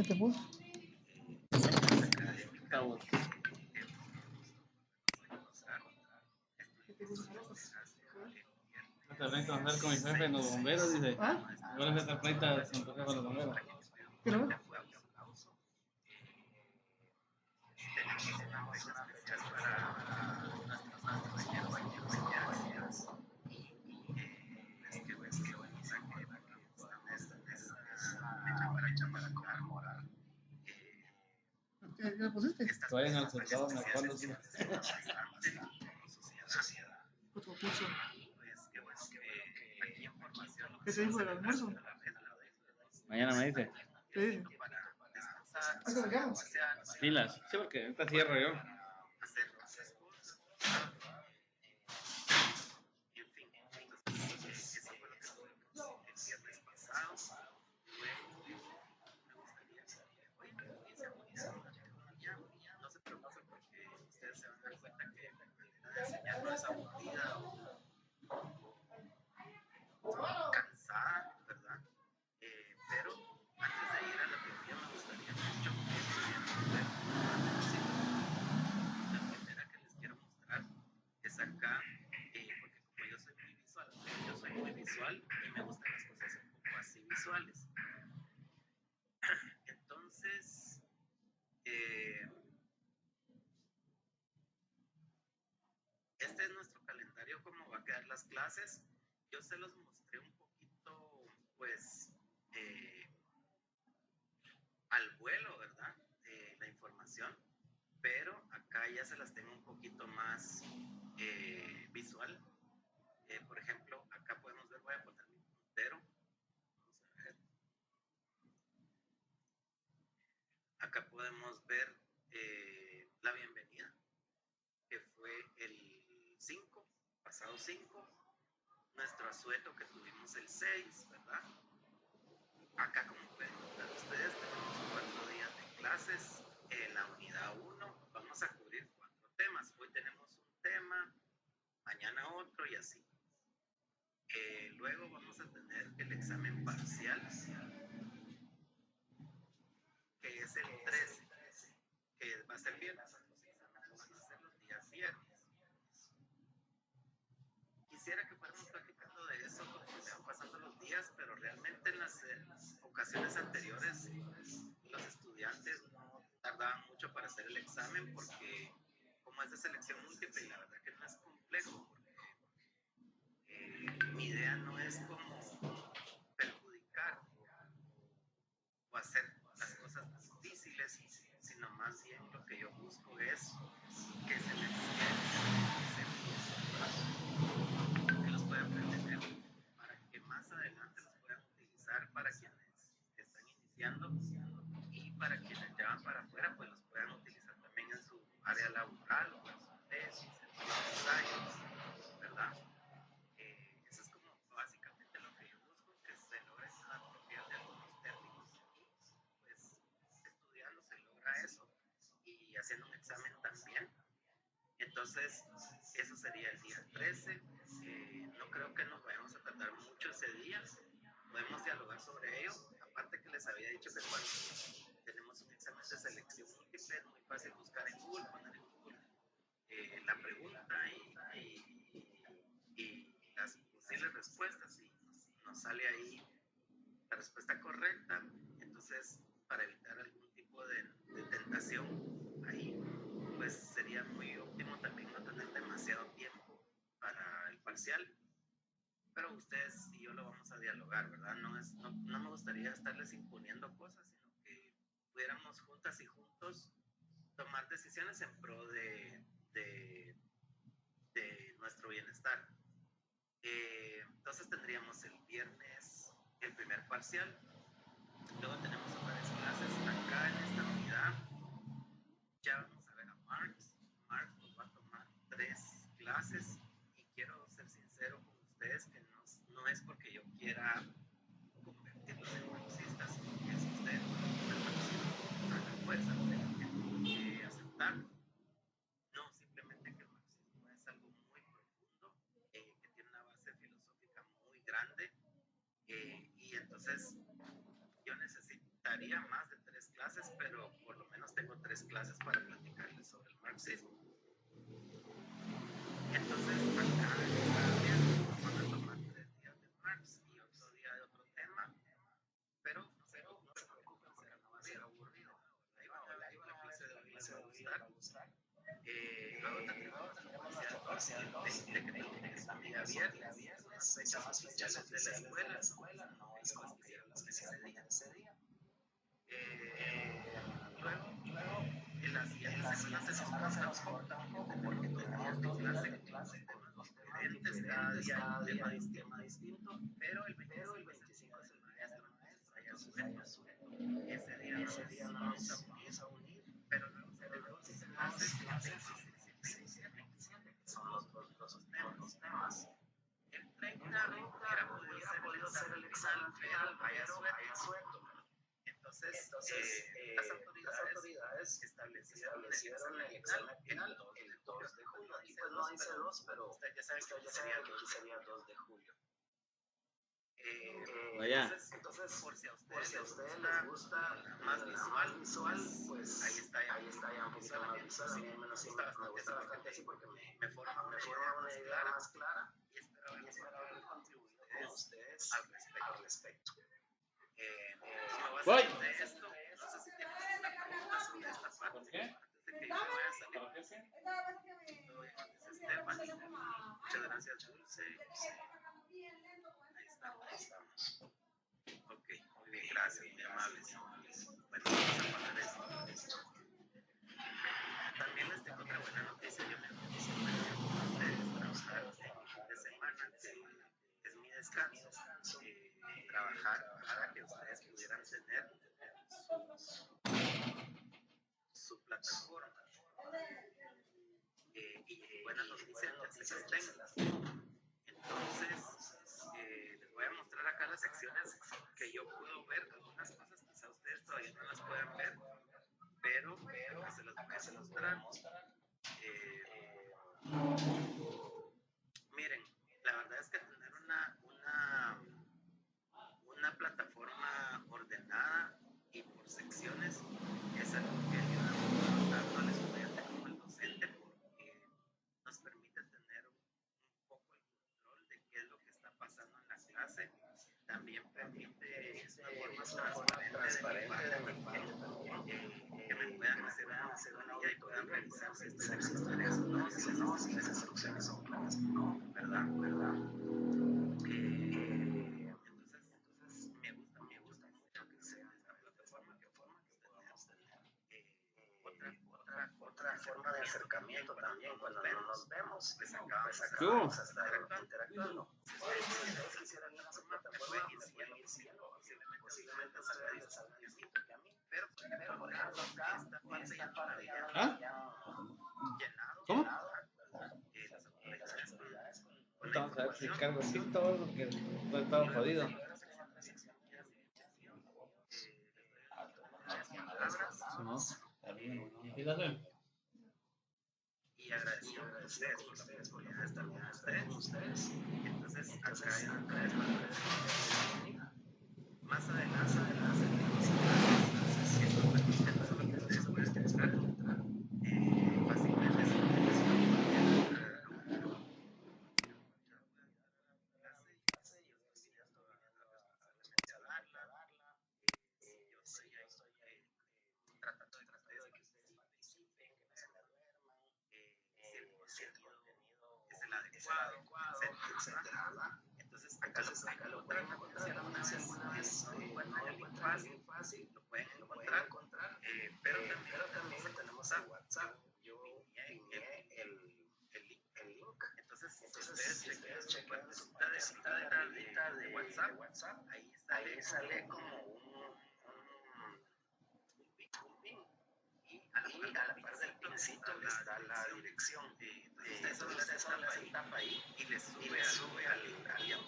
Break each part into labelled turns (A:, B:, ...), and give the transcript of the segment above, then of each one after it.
A: ¿Qué te puso?
B: Cabos. Esta pleita va a andar con mi jefe en los bomberos, dice.
A: ¿Ah?
B: Igual esta pleita con tu jefe en los bomberos.
A: ¿Qué no? ¿Qué le pusiste?
B: Vayan al soldado, me acuerdo. Sí.
A: Otro pucho. ¿Qué te dijo del almuerzo?
B: Mañana me dice.
A: ¿Qué dice? ¿A qué le llamo?
B: Pilas. Sí, porque ahorita cierro yo.
C: Este es nuestro calendario, cómo va a quedar las clases. Yo se los mostré un poquito, pues, al vuelo, ¿verdad? La información, pero acá ya se las tengo un poquito más visual. Por ejemplo, acá podemos ver, voy a poner mi puntero. Vamos a ver. Acá podemos ver la bienvenida, que fue el 5, pasado 5. Nuestro asueto que tuvimos el 6, ¿verdad? Acá, como pueden notar ustedes, tenemos 4 días de clases. En la unidad 1 vamos a cubrir 4 temas. Hoy tenemos un tema, mañana otro y así. Luego vamos a tener el examen parcial, que es el 13, que va a ser viernes. Los exámenes van a ser los días viernes. Quisiera que fuéramos practicando de eso porque se van pasando los días, pero realmente en las ocasiones anteriores los estudiantes no tardaban mucho para hacer el examen porque como es de selección múltiple, y la verdad que no es complejo, porque mi idea no es como perjudicar o hacer las cosas difíciles, sino más bien lo que yo busco es que se les que los puedan aprender para que más adelante los puedan utilizar para quienes están iniciando y para quienes ya van para afuera, pues los puedan utilizar también en su área laboral o en su tesis, en sus ensayos, ¿verdad? Eso es como básicamente lo que yo busco, que se logren apropiar de algunos términos y pues estudiando se logra eso y haciendo un examen también. Entonces, eso sería el día 13. No creo que nos vayamos a tardar mucho ese día. Podemos dialogar sobre ello. Aparte que les había dicho que cuando tenemos un examen de selección múltiple es muy fácil buscar en Google, poner en Google la pregunta y las posibles respuestas y nos sale ahí la respuesta correcta. Entonces, para evitar algún tipo de tentación ahí, pues sería muy óptimo también no tener demasiado tiempo para el parcial, pero ustedes y yo lo vamos a dialogar, ¿verdad? No me gustaría estarles imponiendo cosas, sino que pudiéramos juntas y juntos tomar decisiones en pro de nuestro bienestar. Entonces tendríamos el viernes el primer parcial, luego tenemos varias clases acá en esta unidad. Ya vamos a ver a Marx. Marx nos va a tomar 3 clases y quiero ser sincero con ustedes que no es porque yo quiera convertirlos en marxistas, sino que si ustedes no a la fuerza lo tienen que aceptar. No, simplemente que el marxismo es algo muy profundo, que tiene una base filosófica muy grande, y entonces yo necesitaría más de 3 clases, pero por lo menos tengo 3 clases para platicarles sobre el marxismo. Entonces, acá cada día nos van a tomar 3 días de Marx y otro día de otro tema, pero no se preocupen, no va a ser aburrido. Ahí van a ver la clase de hoy les va a gustar. Luego tendremos la universidad 2, de que también es un día viernes, son las fechas oficiales de la escuela, no es como que yo las quisiera poner ese día. Luego, en la siguiente semana se nos corta un poco porque tenemos 2 días de clase con los temas diferentes, cada día hay un tema distinto, pero el 25 es el día del maestro, allá suelto. Ese día no nos vamos a unir, pero luego tenemos clases 27, que son los dos temas. El 30 hubiera podido ser el examen final, pero haya suelto. Entonces las autoridades establecieron el examen final el 2 de julio. Aquí pues no dice 2, pero usted ya sabe que aquí sería 2 de julio. Entonces, por si a ustedes les gusta más visual, pues ahí está ya un poquito más visual. A mí menos me gusta bastante así porque me forma una idea más clara y espero haber contribuido con ustedes al respecto.
B: Voy.
C: De esto, no sé si tienen alguna pregunta sobre esta parte.
B: ¿Por qué?
C: Antes de que yo me vaya a salir.
B: ¿Para qué sí?
C: Esteban. Muchas gracias, Dulce. Ahí estamos. Ok, muy bien, gracias, muy amables. Bueno, vamos a poner esto. También les tengo otra buena noticia. Yo me ustedes trabajar en fin de semana, que es mi descanso, trabajar para que ustedes pudieran tener su plataforma. Y buenas noticias, ya se las tengo. Entonces, les voy a mostrar acá las secciones que yo puedo ver. Algunas cosas quizá ustedes todavía no las puedan ver, pero se las voy a mostrar. Miren, la verdad es que tener una plataforma ordenada y por secciones es algo que ayuda mucho tanto al estudiante como al docente, porque nos permite tener un poco el control de qué es lo que está pasando en la clase. También permite, es una forma transparente de mi parte también, que me puedan hacer una auditoría y puedan revisar si estoy haciendo tareas o no, si las instrucciones son claras o no, ¿verdad? Entonces me gusta mucho que sea esta plataforma que podamos tener otra forma de acercamiento también cuando no nos vemos, pues acá vamos a estar interactuando. Si ustedes quisieran una plataforma, me pueden ir siguiendo, posiblemente a ustedes les salga distinto que a mí, pero por ejemplo acá esta parte ya llenado,
B: ¿cómo?
C: Las autoridades con
B: Vamos a ver si cargo aquí todo porque estoy todo jodido. ¿No?
C: Y agradecido a ustedes por la oportunidad de estar con ustedes. Entonces, acá es más adelante esto permite no solo que ustedes puedan entrar fácilmente, sino que les tratando de que ustedes participen, que no se me duerman, si el contenido es el adecuado, etcétera, ¿verdad? Entonces, acá lo pueden encontrar si alguna vez no encuentran el link fácil, lo pueden encontrar, pero también tenemos el WhatsApp. Yo envié el link. Entonces, si ustedes checan su partecita de WhatsApp, ahí sale como un pin. Y a la par del pincito está la dirección. Ustedes solo le tapa ahí y les sube al link y ya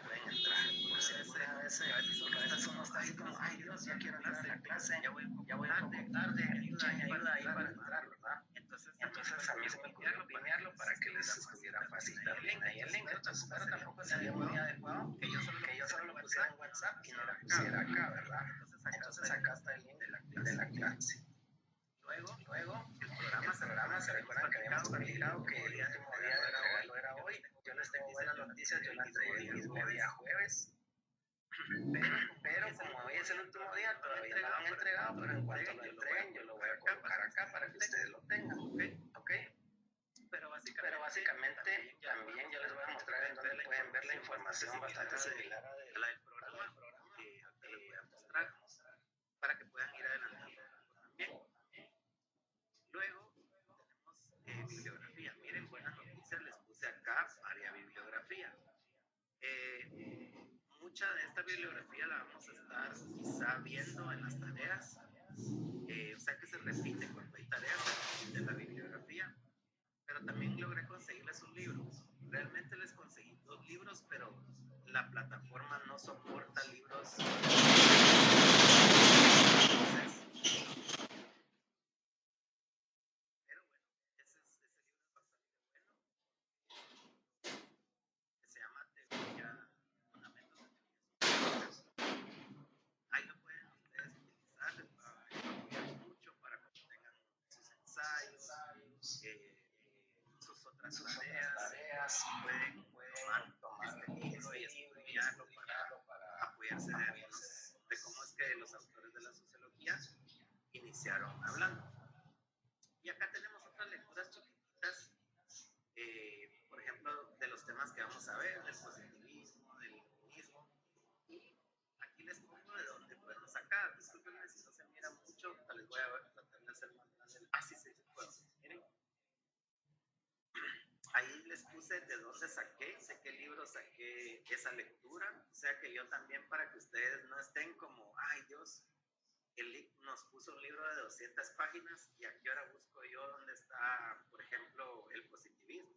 C: pueden entrar. Por si alguna vez uno está así como, ay Dios, ya quiero entrar a la clase, ya voy un poco tarde, ayuda ahí para entrar, ¿verdad? Entonces a mí se me ocurrió pinearlo para que les estuviera fácil también ahí el link. Entonces, pero tampoco sería muy adecuado que yo solo lo pusiera en WhatsApp y no lo pusiera acá, ¿verdad? Entonces acá está el link de la clase. clase. Luego el programa se recuerdan que habíamos platicado que el último día de entregarlo era hoy. Yo les tengo buenas noticias, yo la entregué el mismo día jueves. Pero como hoy es el último día, todavía no lo han entregado, pero en cuanto lo entreguen, yo lo voy a colocar acá para que ustedes lo tengan, ¿ok? Pero básicamente también yo les voy a mostrar en donde pueden ver la información bastante similar a la del programa, que les voy a mostrar para que puedan ir adelantando también. Luego tenemos bibliografía. Miren, buenas noticias, les puse acá varias bibliografía. Mucha de esta bibliografía la vamos a estar quizá viendo en las tareas, o sea que se repite cuando hay tareas, se repite la bibliografía, pero también logré conseguirles un libro. Realmente les conseguí 2 libros, pero la plataforma no soporta libros. Pero bueno, ese libro es bastante bueno, que se llama Teoría, Fundamentos de Teoría. Ahí lo pueden ustedes utilizar, les va a apoyar mucho para que tengan sus ensayos, sus otras tareas, pueden tomar este libro y estudiarlo para apoyarse de cómo es que los autores de la sociología iniciaron hablando. Y acá tenemos otras lecturas chiquititas, por ejemplo, de los temas que vamos a ver, del positivismo, del comunismo, y aquí les pongo de dónde podemos sacar. Disculpenme si no se mira mucho, les voy a tratar de hacer más grande. Sí se puede. Miren, ahí les puse de dónde saqué, de qué libro saqué esa lectura, o sea que yo también, para que ustedes no estén como, ay Dios, nos puso un libro de 200 páginas y aquí ahora busco yo dónde está, por ejemplo, el positivismo.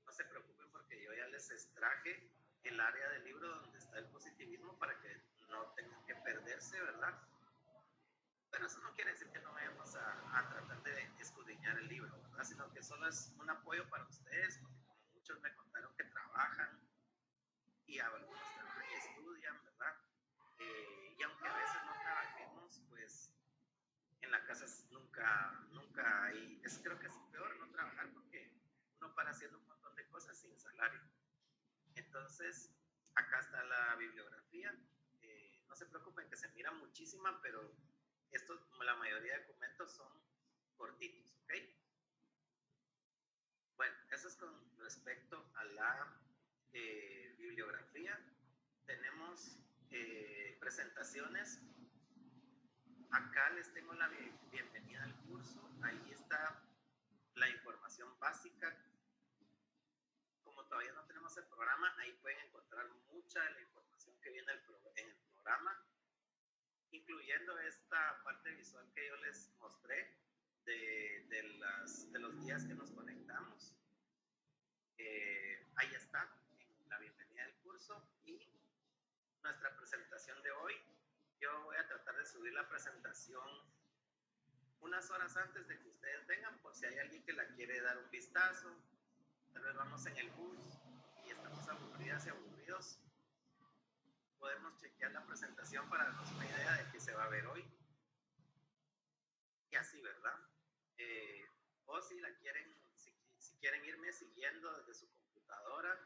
C: No se preocupen porque yo ya les extraje el área del libro donde está el positivismo para que no tengan que perderse, ¿verdad? Pero eso no quiere decir que no vayamos a tratar de escudriñar el libro, ¿verdad? Sino que solo es un apoyo para ustedes, porque como muchos me contaron que trabajan y algunos trabajan y estudian, ¿verdad? Y aunque a veces no trabajemos, pues en la casa nunca hay, creo que es peor no trabajar porque uno para haciendo un montón de cosas sin salario. Entonces, acá está la bibliografía. No se preocupen que se mira muchísima, pero la mayoría de documentos son cortitos, ¿ok? Bueno, eso es con respecto a la bibliografía. Tenemos presentaciones. Acá les tengo la bienvenida al curso. Ahí está la información básica. Como todavía no tenemos el programa, ahí pueden encontrar mucha de la información que viene en el programa, incluyendo esta parte visual que yo les mostré de los días que nos conectamos. Ahí está, en la bienvenida del curso. Y nuestra presentación de hoy, yo voy a tratar de subir la presentación unas horas antes de que ustedes vengan, por si hay alguien que la quiere dar un vistazo. Tal vez vamos en el bus y estamos aburridas y aburridos. Podemos chequear la presentación para darnos una idea de qué se va a ver hoy. Y así, ¿verdad? O si la quieren, si quieren irme siguiendo desde su computadora,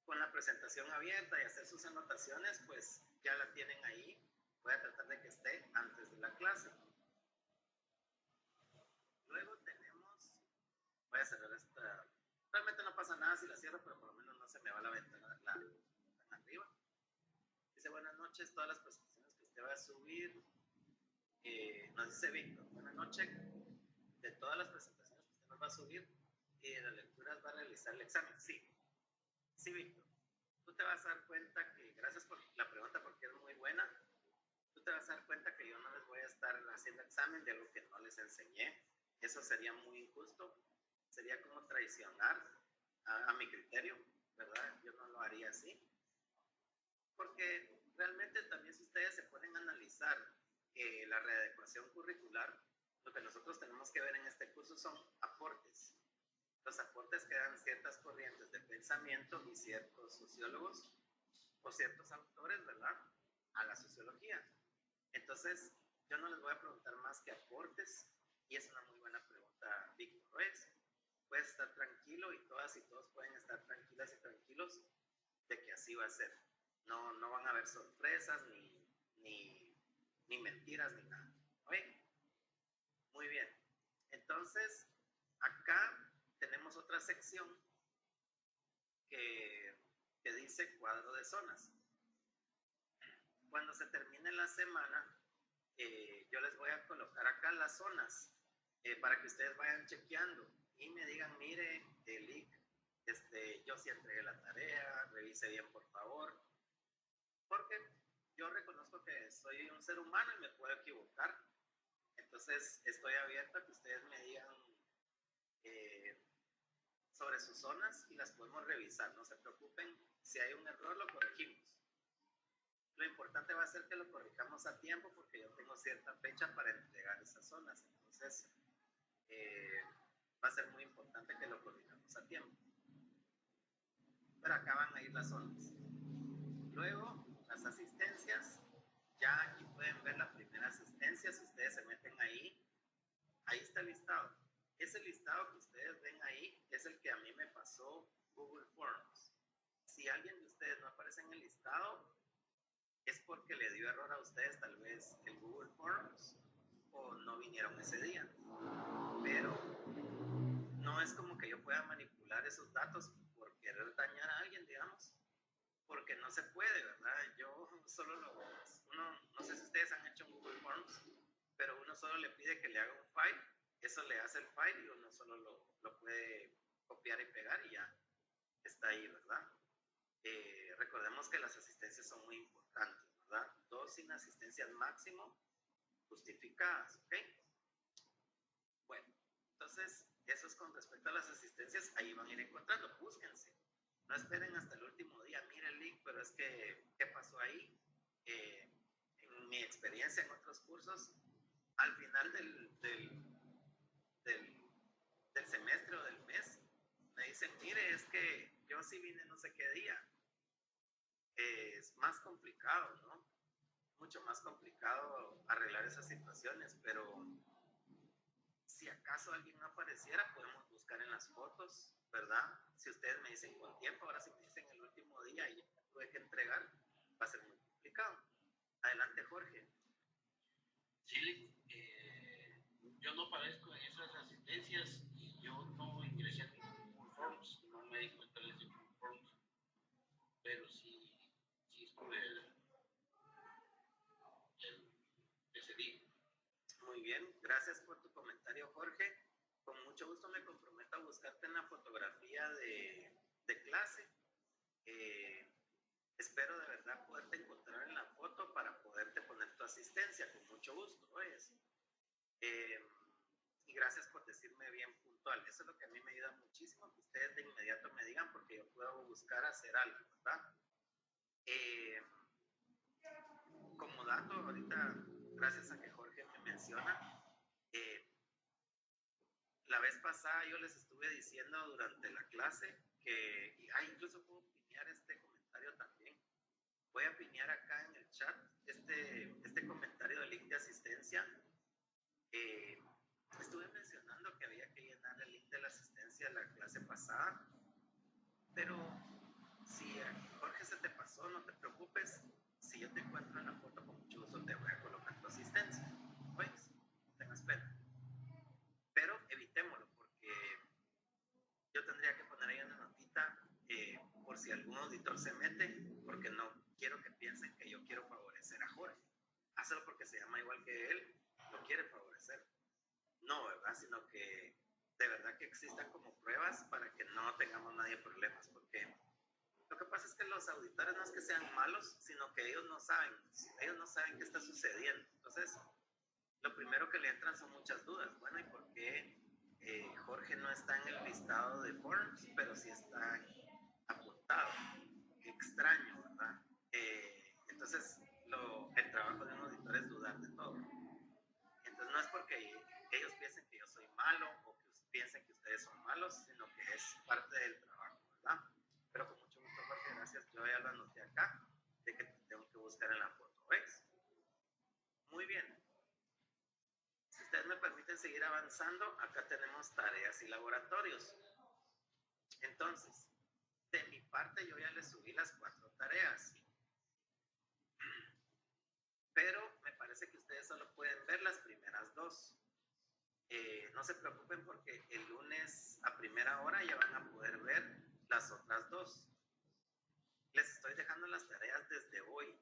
C: con la presentación abierta y hacer sus anotaciones, pues ya la tienen ahí. Voy a tratar de que esté antes de la clase. Luego tenemos, voy a cerrar esta, realmente no pasa nada si la cierro, pero por lo menos no se me va la ventana tan arriba. Dice, buenas noches, todas las presentaciones que usted va a subir, nos dice Víctor, buenas noches, de todas las presentaciones que usted nos va a subir y de las lecturas va a realizar el examen. Sí, Víctor, tú te vas a dar cuenta que, gracias por la pregunta porque es muy buena, tú te vas a dar cuenta que yo no les voy a estar haciendo examen de algo que no les enseñé. Eso sería muy injusto, sería como traicionar a mi criterio, ¿verdad? Yo no lo haría así, porque realmente también si ustedes se ponen a analizar la readecuación curricular, lo que nosotros tenemos que ver en este curso son aportes. Los aportes que dan ciertas corrientes de pensamiento y ciertos sociólogos o ciertos autores, ¿verdad?, a la sociología. Entonces, yo no les voy a preguntar más que aportes, y es una muy buena pregunta, Víctor. Puedes estar tranquilo y todas y todos pueden estar tranquilas y tranquilos de que así va a ser. No, no van a haber sorpresas, ni mentiras, ni nada. ¿Oye? Muy bien. Entonces, acá tenemos otra sección que dice cuadro de zonas. Cuando se termine la semana, yo les voy a colocar acá las zonas para que ustedes vayan chequeando y me digan, mire, Lick, yo sí entregué la tarea, revise bien por favor, porque yo reconozco que soy un ser humano y me puedo equivocar. Entonces estoy abierto a que ustedes me digan sobre sus zonas y las podemos revisar, no se preocupen, si hay un error lo corregimos. Lo importante va a ser que lo corrijamos a tiempo porque yo tengo cierta fecha para entregar esas zonas, entonces va a ser muy importante que lo corrijamos a tiempo. Pero acá van a ir las zonas. Luego, las asistencias, ya aquí pueden ver la primera asistencia, si ustedes se meten ahí está el listado. Ese listado que ustedes ven ahí es el que a mí me pasó Google Forms. Si alguien de ustedes no aparece en el listado, es porque le dio error a ustedes tal vez el Google Forms o no vinieron ese día. Pero no es como que yo pueda manipular esos datos por querer dañar a alguien, digamos, porque no se puede, ¿verdad? Yo solo no sé si ustedes han hecho un Google Forms, pero uno solo le pide que le haga un file, eso le hace el file y uno solo lo puede copiar y pegar y ya está ahí, ¿verdad? Recordemos que las asistencias son muy importantes, ¿verdad? 2 inasistencias máximo justificadas, ¿ok? Bueno, entonces, eso es con respecto a las asistencias, ahí van a ir encontrando, búsquense. No esperen hasta el último día, mire el link, pero es que, ¿qué pasó ahí? En mi experiencia en otros cursos, al final del semestre o del mes, me dicen, mire, es que yo sí vine no sé qué día. Es más complicado, ¿no? Mucho más complicado arreglar esas situaciones, pero si acaso alguien no apareciera, podemos buscar en las fotos, ¿verdad? Si ustedes me dicen con tiempo, ahora si me dicen el último día y ya tuve que entregar, va a ser muy complicado. Adelante, Jorge.
D: Sí, yo no aparezco en esas asistencias y yo no ingresé a ningún Forms, no me di cuenta de ese Forms, pero sí estuve ese día.
C: Muy bien, gracias por tu comentario, Jorge. Con mucho gusto me comprometo a buscarte en la fotografía de clase. Espero de verdad poderte encontrar en la foto para poderte poner tu asistencia, con mucho gusto, ¿oyes? Y gracias por decirme bien puntual. Eso es lo que a mí me ayuda muchísimo, que ustedes de inmediato me digan, porque yo puedo buscar hacer algo, ¿verdad? Como dato, ahorita, gracias a que Jorge me menciona, la vez pasada yo les estuve diciendo durante la clase que, incluso puedo pinear este comentario también. Voy a pinear acá en el chat este comentario de link de asistencia. Estuve mencionando que había que llenar el link de la asistencia de la clase pasada, pero si Jorge se te pasó, no te preocupes. Si yo te encuentro en la foto, con mucho gusto te voy a colocar tu asistencia. Pues, no tengas pena. Pero evitémoslo, porque yo tendría que poner ahí una notita por si algún auditor se mete, porque no quiero que piensen que yo quiero favorecer a Jorge. Hazlo porque se llama igual que él, lo quiere favorecer. No, ¿verdad? Sino que de verdad que existan como pruebas para que no tengamos nadie problemas, porque lo que pasa es que los auditores no es que sean malos, sino que ellos no saben qué está sucediendo. Entonces, lo primero que le entran son muchas dudas. Bueno, ¿y por qué Jorge no está en el listado de Forms, pero sí está apuntado? Extraño, ¿verdad? Entonces, el trabajo de un auditor es dudar de todo. Entonces, no es porque ellos piensen que yo soy malo o que piensen que ustedes son malos, sino que es parte del trabajo, ¿verdad? Pero con mucho gusto, Jorge, gracias. Yo ya lo anoté acá, de que te tengo que buscar en la foto, ¿ves? Muy seguir avanzando, acá tenemos tareas y laboratorios. Entonces, de mi parte yo ya les subí las 4 tareas. Pero me parece que ustedes solo pueden ver las primeras 2. No se preocupen porque el lunes a primera hora ya van a poder ver las otras 2. Les estoy dejando las tareas desde hoy.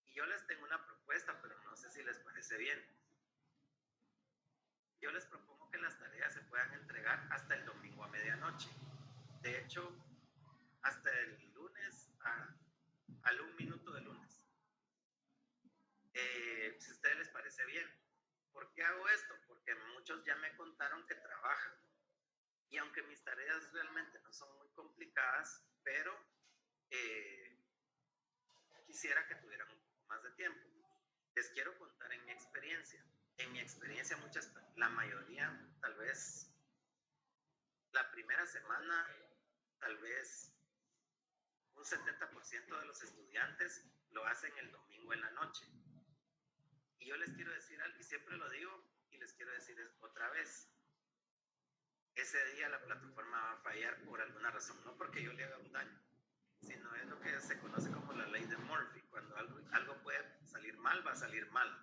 C: Y yo les tengo una propuesta, pero no sé si les parece bien. Yo les propongo que las tareas se puedan entregar hasta el domingo a medianoche. De hecho, hasta el lunes al 1 minuto de lunes. Si a ustedes les parece bien. ¿Por qué hago esto? Porque muchos ya me contaron que trabajan. Y aunque mis tareas realmente no son muy complicadas, pero quisiera que tuvieran un poco más de tiempo. Les quiero contar en mi experiencia. En mi experiencia, la mayoría, tal vez la primera semana, tal vez un 70% de los estudiantes lo hacen el domingo en la noche. Y yo les quiero decir algo, y siempre lo digo, y les quiero decir otra vez. Ese día la plataforma va a fallar por alguna razón, no porque yo le haga un daño, sino es lo que se conoce como la ley de Murphy. Cuando algo puede salir mal, va a salir mal.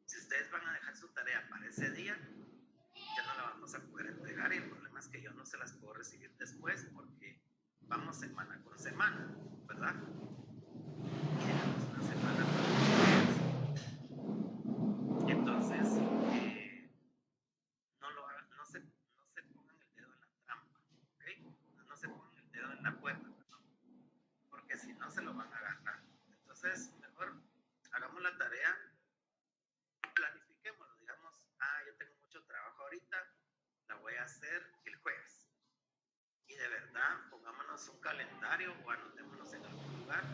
C: Si ustedes van a dejar su tarea para ese día, ya no la vamos a poder entregar, y el problema es que yo no se las puedo recibir después porque vamos semana con semana, ¿verdad? Y dejamos una semana para ustedes. Entonces, no se pongan el dedo en la trampa, ¿ok? No se pongan el dedo en la puerta, perdón, porque si no se lo van a agarrar. Entonces, mejor hagamos la tarea, planifiquémoslo, digamos, yo tengo mucho trabajo ahorita, la voy a hacer el jueves. Y de verdad, pongámonos un calendario o anotémonos en algún lugar.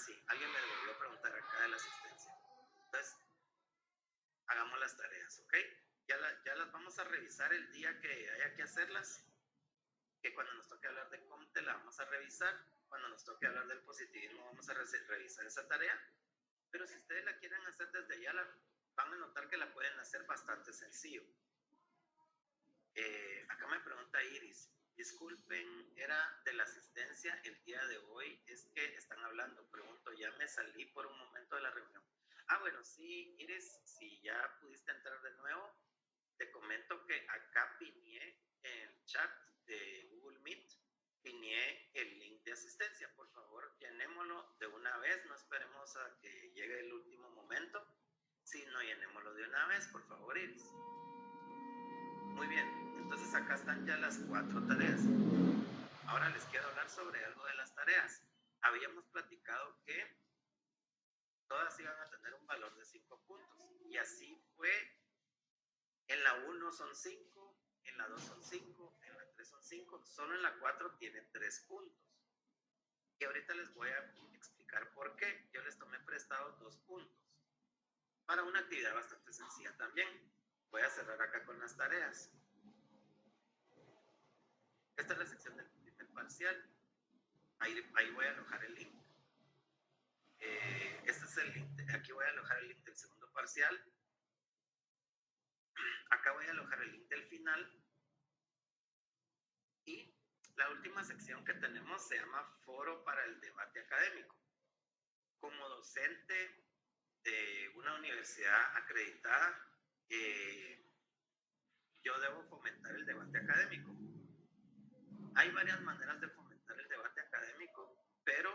C: Sí, alguien me devolvió a preguntar acá de la asistencia. Entonces, hagamos las tareas, ¿ok? Ya las vamos a revisar el día que haya que hacerlas, que cuando nos toque hablar de Comte la vamos a revisar, cuando nos toque hablar del positivismo vamos a revisar esa tarea, pero si ustedes la quieren hacer desde allá, van a notar que la pueden hacer bastante sencillo. Acá me pregunta Iris, disculpen, era de la asistencia el día de hoy, es que están hablando, pregunto, ya me salí por un momento de la reunión. Bueno, sí, Iris, si ya pudiste entrar de nuevo, te comento que acá pineé en el chat de Google Meet, pineé el link de asistencia. Por favor, llenémoslo de una vez, no esperemos a que llegue el último momento, sino llenémoslo de una vez, por favor, Iris. Muy bien, entonces acá están ya las 4 tareas. Ahora les quiero hablar sobre algo de las tareas. Habíamos platicado que todas iban a tener un valor de 5 puntos. Y así fue. En la 1 son 5, en la 2 son 5, en la 3 son 5. Solo en la 4 tiene 3 puntos. Y ahorita les voy a explicar por qué. Yo les tomé prestado 2 puntos. Para una actividad bastante sencilla también. Voy a cerrar acá con las tareas. Esta es la sección del primer parcial. Ahí voy a alojar el link. Este es el link. Aquí voy a alojar el link del segundo parcial. Acá voy a alojar el link del final. Y la última sección que tenemos se llama Foro para el Debate Académico. Como docente de una universidad acreditada, yo debo fomentar el debate académico. Hay varias maneras de fomentar el debate académico, pero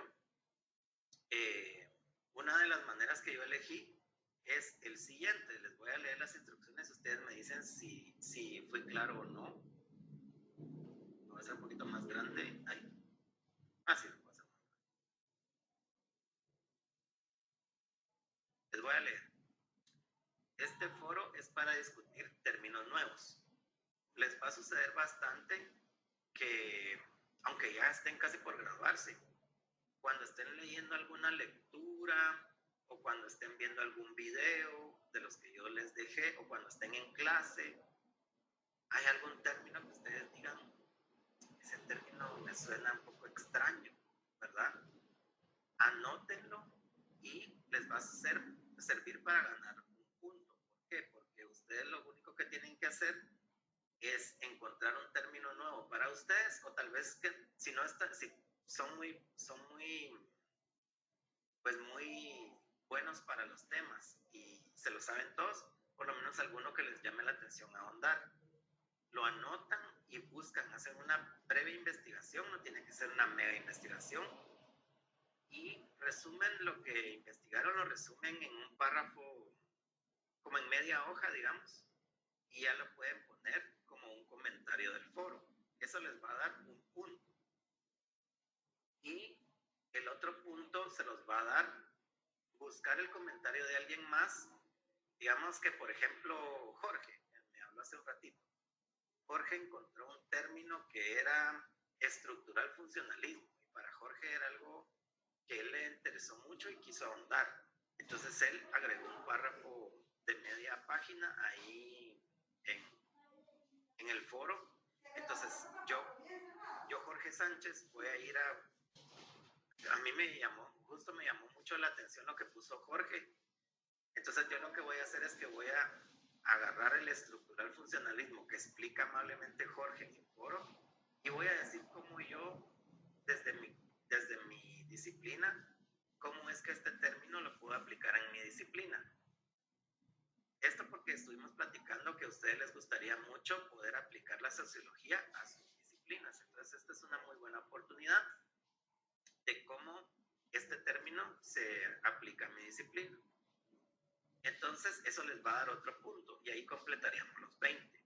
C: una de las maneras que yo elegí es el siguiente. Les voy a leer las instrucciones, ustedes me dicen si fue claro o no. Voy a hacer un poquito más grande. Ahí. Sí, lo voy a hacer más grande. Les voy a leer. Este foro es para discutir términos nuevos. Les va a suceder bastante que, aunque ya estén casi por graduarse, cuando estén leyendo alguna lectura o cuando estén viendo algún video de los que yo les dejé o cuando estén en clase, hay algún término que ustedes digan, ese término me suena un poco extraño, ¿verdad? Anótenlo y les va a servir para ganar un punto. ustedes lo único que tienen que hacer es encontrar un término nuevo para ustedes, o tal vez que si no está, si son muy pues muy buenos para los temas y se lo saben todos, por lo menos alguno que les llame la atención a ahondar. Lo anotan y buscan, hacen una breve investigación, no tiene que ser una mega investigación, y resumen lo que investigaron, lo resumen en un párrafo, como en media hoja, digamos, y ya lo pueden poner como un comentario del foro. Eso les va a dar un punto. Y el otro punto se los va a dar buscar el comentario de alguien más. Digamos que, por ejemplo, Jorge, me habló hace un ratito. Jorge encontró un término que era estructural funcionalismo. Y para Jorge era algo que él le interesó mucho y quiso ahondar. Entonces él agregó un párrafo de media página ahí en el foro. Entonces yo Jorge Sánchez, voy a ir a mí justo me llamó mucho la atención lo que puso Jorge. Entonces yo lo que voy a hacer es que voy a agarrar el estructural funcionalismo que explica amablemente Jorge en el foro y voy a decir cómo yo, desde mi disciplina, cómo es que este término lo puedo aplicar en mi disciplina. Esto porque estuvimos platicando que a ustedes les gustaría mucho poder aplicar la sociología a sus disciplinas. Entonces esta es una muy buena oportunidad de cómo este término se aplica a mi disciplina. Entonces eso les va a dar otro punto y ahí completaríamos los 20.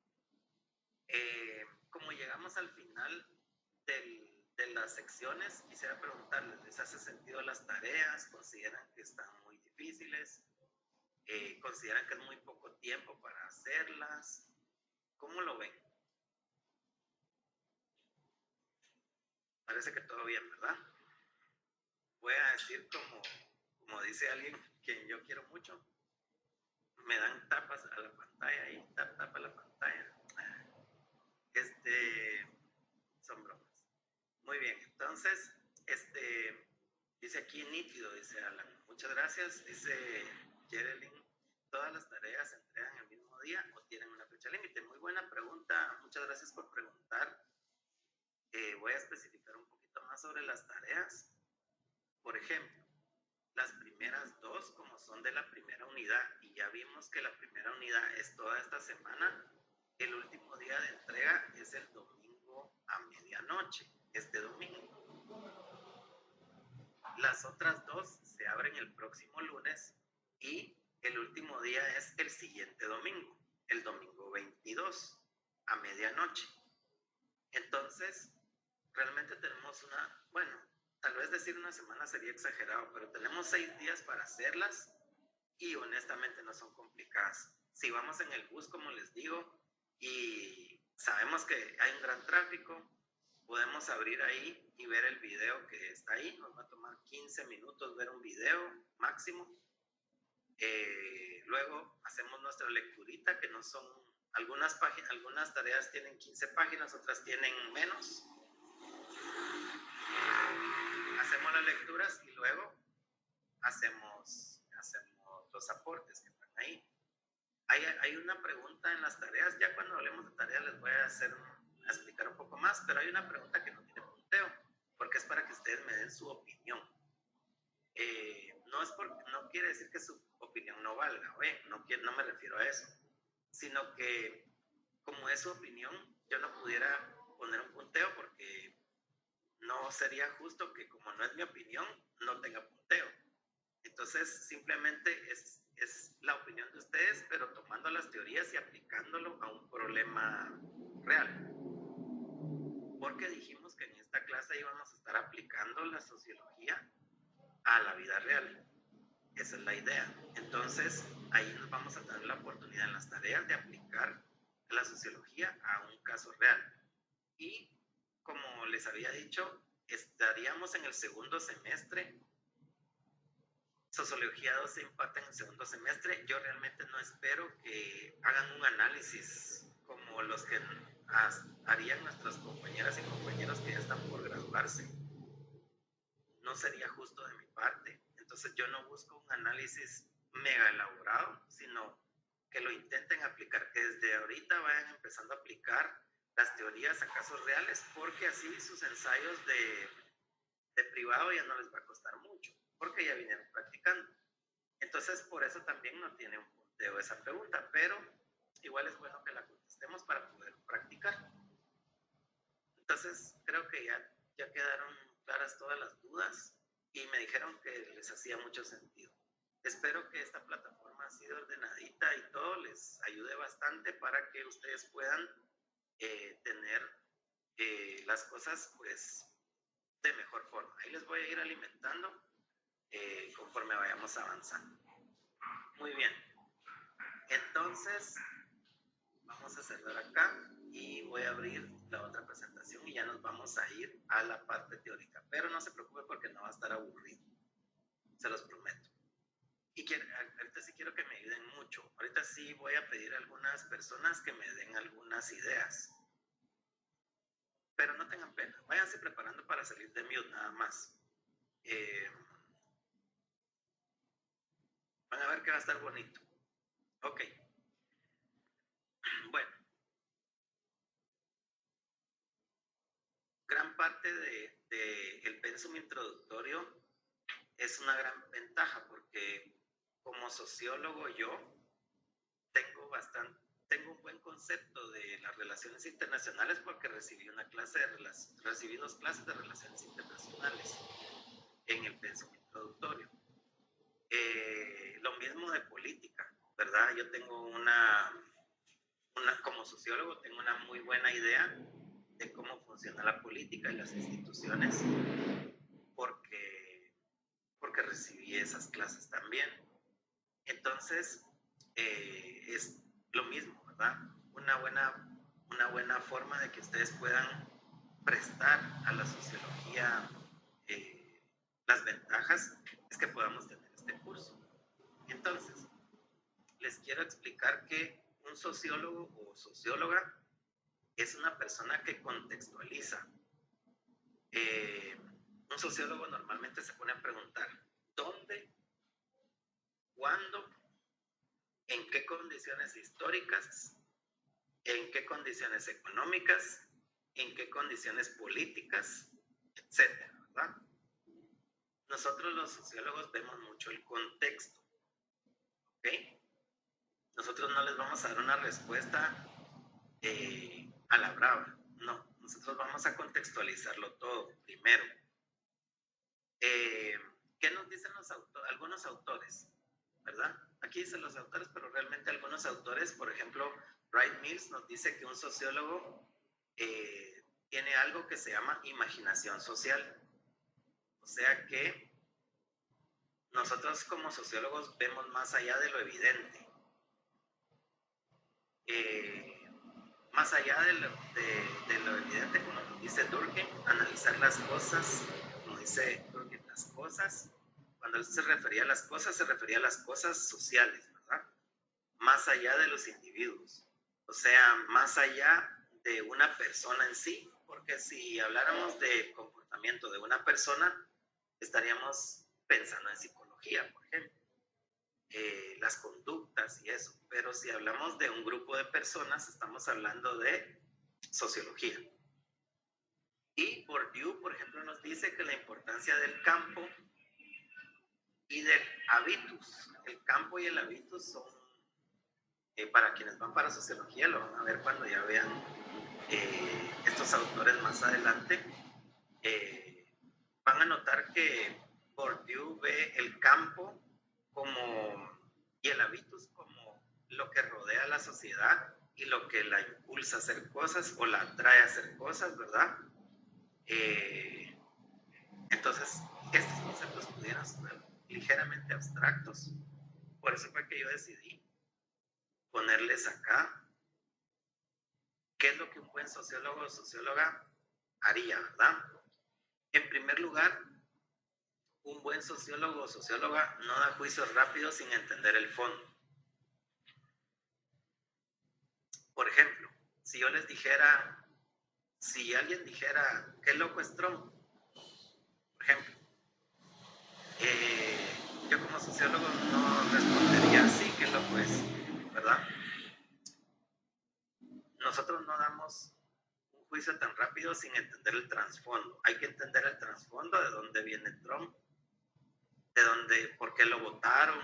C: Como llegamos al final de las secciones, quisiera preguntarles, ¿les hace sentido las tareas? ¿Consideran que están muy difíciles? ¿Consideran que es muy poco tiempo para hacerlas? ¿Cómo lo ven? Parece que todo bien, ¿verdad? Voy a decir como dice alguien quien yo quiero mucho, me dan tapas a la pantalla ahí, tapa la pantalla. Son bromas. Muy bien, entonces, dice aquí nítido, dice Alan, muchas gracias, dice Jerelyn, ¿todas las tareas se entregan el mismo día o tienen una fecha límite? Muy buena pregunta, muchas gracias por preguntar. Voy a especificar un poquito más sobre las tareas. Por ejemplo, las primeras dos, como son de la primera unidad, y ya vimos que la primera unidad es toda esta semana, el último día de entrega es el domingo a medianoche, este domingo. Las otras dos se abren el próximo lunes y el último día es el siguiente domingo, el domingo 22 a medianoche. Entonces, realmente tenemos tal vez decir una semana sería exagerado, pero tenemos 6 días para hacerlas y honestamente no son complicadas. Si vamos en el bus, como les digo, y sabemos que hay un gran tráfico, podemos abrir ahí y ver el video que está ahí. Nos va a tomar 15 minutos ver un video máximo. Luego hacemos nuestra lecturita, que no son algunas páginas, algunas tareas tienen 15 páginas, otras tienen menos. Hacemos las lecturas y luego hacemos los aportes que están ahí. Hay una pregunta en las tareas, ya cuando hablemos de tareas les voy a explicar un poco más, pero hay una pregunta que no tiene punteo, porque es para que ustedes me den su opinión. No quiere decir que su opinión no valga, no me refiero a eso, sino que como es su opinión, yo no pudiera poner un punteo porque no sería justo que como no es mi opinión, no tenga punteo. Entonces, simplemente es la opinión de ustedes, pero tomando las teorías y aplicándolo a un problema real. Porque dijimos que en esta clase íbamos a estar aplicando la sociología a la vida real. Esa es la idea. Entonces, ahí nos vamos a tener la oportunidad en las tareas de aplicar la sociología a un caso real. Y, como les había dicho, estaríamos en el segundo semestre. Sociología 2 se imparte en el segundo semestre. Yo realmente no espero que hagan un análisis como los que harían nuestras compañeras y compañeros que ya están por graduarse. No sería justo de mi parte. Entonces yo no busco un análisis mega elaborado, sino que lo intenten aplicar, que desde ahorita vayan empezando a aplicar las teorías a casos reales, porque así sus ensayos de privado ya no les va a costar mucho, porque ya vinieron practicando. Entonces, por eso también no tiene un punteo esa pregunta, pero igual es bueno que la contestemos para poder practicar. Entonces, creo que ya quedaron claras todas las dudas y me dijeron que les hacía mucho sentido. Espero que esta plataforma así de ordenadita y todo les ayude bastante para que ustedes puedan tener las cosas pues de mejor forma. Ahí les voy a ir alimentando conforme vayamos avanzando. Muy bien. Entonces, vamos a cerrar acá y voy a abrir la otra presentación y ya nos vamos a ir a la parte teórica. Pero no se preocupe porque no va a estar aburrido. Se los prometo. Y ahorita sí quiero que me ayuden mucho. Ahorita sí voy a pedir a algunas personas que me den algunas ideas. Pero no tengan pena. Váyanse preparando para salir de mute nada más. Van a ver que va a estar bonito. Ok. Bueno. Gran parte del pensum introductorio es una gran ventaja porque como sociólogo yo tengo un buen concepto de las relaciones internacionales porque recibí 2 clases de relaciones internacionales en el pensum introductorio. Lo mismo de política, ¿verdad? Yo tengo como sociólogo tengo una muy buena idea de cómo funciona la política y las instituciones porque recibí esas clases también. Entonces, es lo mismo, ¿verdad? Una buena forma de que ustedes puedan prestar a la sociología las ventajas es que podamos tener este curso. Entonces, les quiero explicar que un sociólogo o socióloga es una persona que contextualiza. Un sociólogo normalmente se pone a preguntar ¿dónde? ¿Cuándo? ¿En qué condiciones históricas? ¿En qué condiciones económicas? ¿En qué condiciones políticas? Etcétera, ¿verdad? Nosotros los sociólogos vemos mucho el contexto, ¿ok? Nosotros no les vamos a dar una respuesta a la brava, no. Nosotros vamos a contextualizarlo todo primero. ¿Qué nos dicen algunos autores? ¿Verdad? Aquí dicen los autores, pero realmente algunos autores, por ejemplo, Wright Mills nos dice que un sociólogo tiene algo que se llama imaginación social. O sea que nosotros como sociólogos vemos más allá de lo evidente. Más allá de lo evidente, como dice Durkheim, analizar las cosas, como dice Durkheim, las cosas, cuando él se refería a las cosas sociales, ¿verdad? Más allá de los individuos, o sea, más allá de una persona en sí, porque si habláramos del comportamiento de una persona, estaríamos pensando en psicología, por ejemplo. Las conductas y eso, pero si hablamos de un grupo de personas estamos hablando de sociología. Y Bourdieu, por ejemplo, nos dice que la importancia del campo y del habitus. El campo y el habitus son, para quienes van para sociología, lo van a ver cuando ya vean estos autores más adelante, van a notar que Bourdieu ve el campo y el habitus como lo que rodea a la sociedad y lo que la impulsa a hacer cosas o la atrae a hacer cosas, ¿verdad? Entonces, estos conceptos pudieran ser ligeramente abstractos. Por eso fue que yo decidí ponerles acá qué es lo que un buen sociólogo o socióloga haría, ¿verdad? En primer lugar, un buen sociólogo o socióloga no da juicios rápidos sin entender el fondo. Por ejemplo, si alguien dijera, qué loco es Trump, por ejemplo, yo como sociólogo no respondería así, qué loco es, ¿verdad? Nosotros no damos un juicio tan rápido sin entender el trasfondo. Hay que entender el trasfondo de dónde viene Trump, de dónde, por qué lo votaron,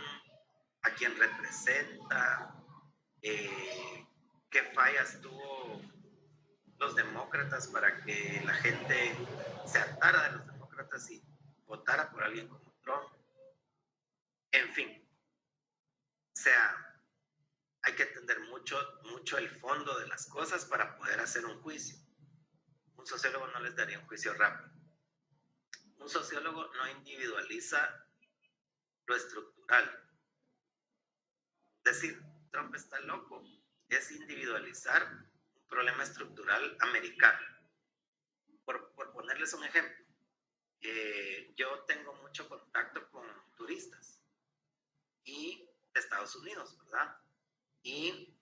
C: a quién representa, qué fallas tuvo los demócratas para que la gente se hartara de los demócratas y votara por alguien como Trump. En fin, o sea, hay que entender mucho el fondo de las cosas para poder hacer un juicio. Un sociólogo no les daría un juicio rápido. Un sociólogo no individualiza lo estructural. Decir, Trump está loco, es individualizar un problema estructural americano. Por ponerles un ejemplo, yo tengo mucho contacto con turistas y de Estados Unidos, ¿verdad? Y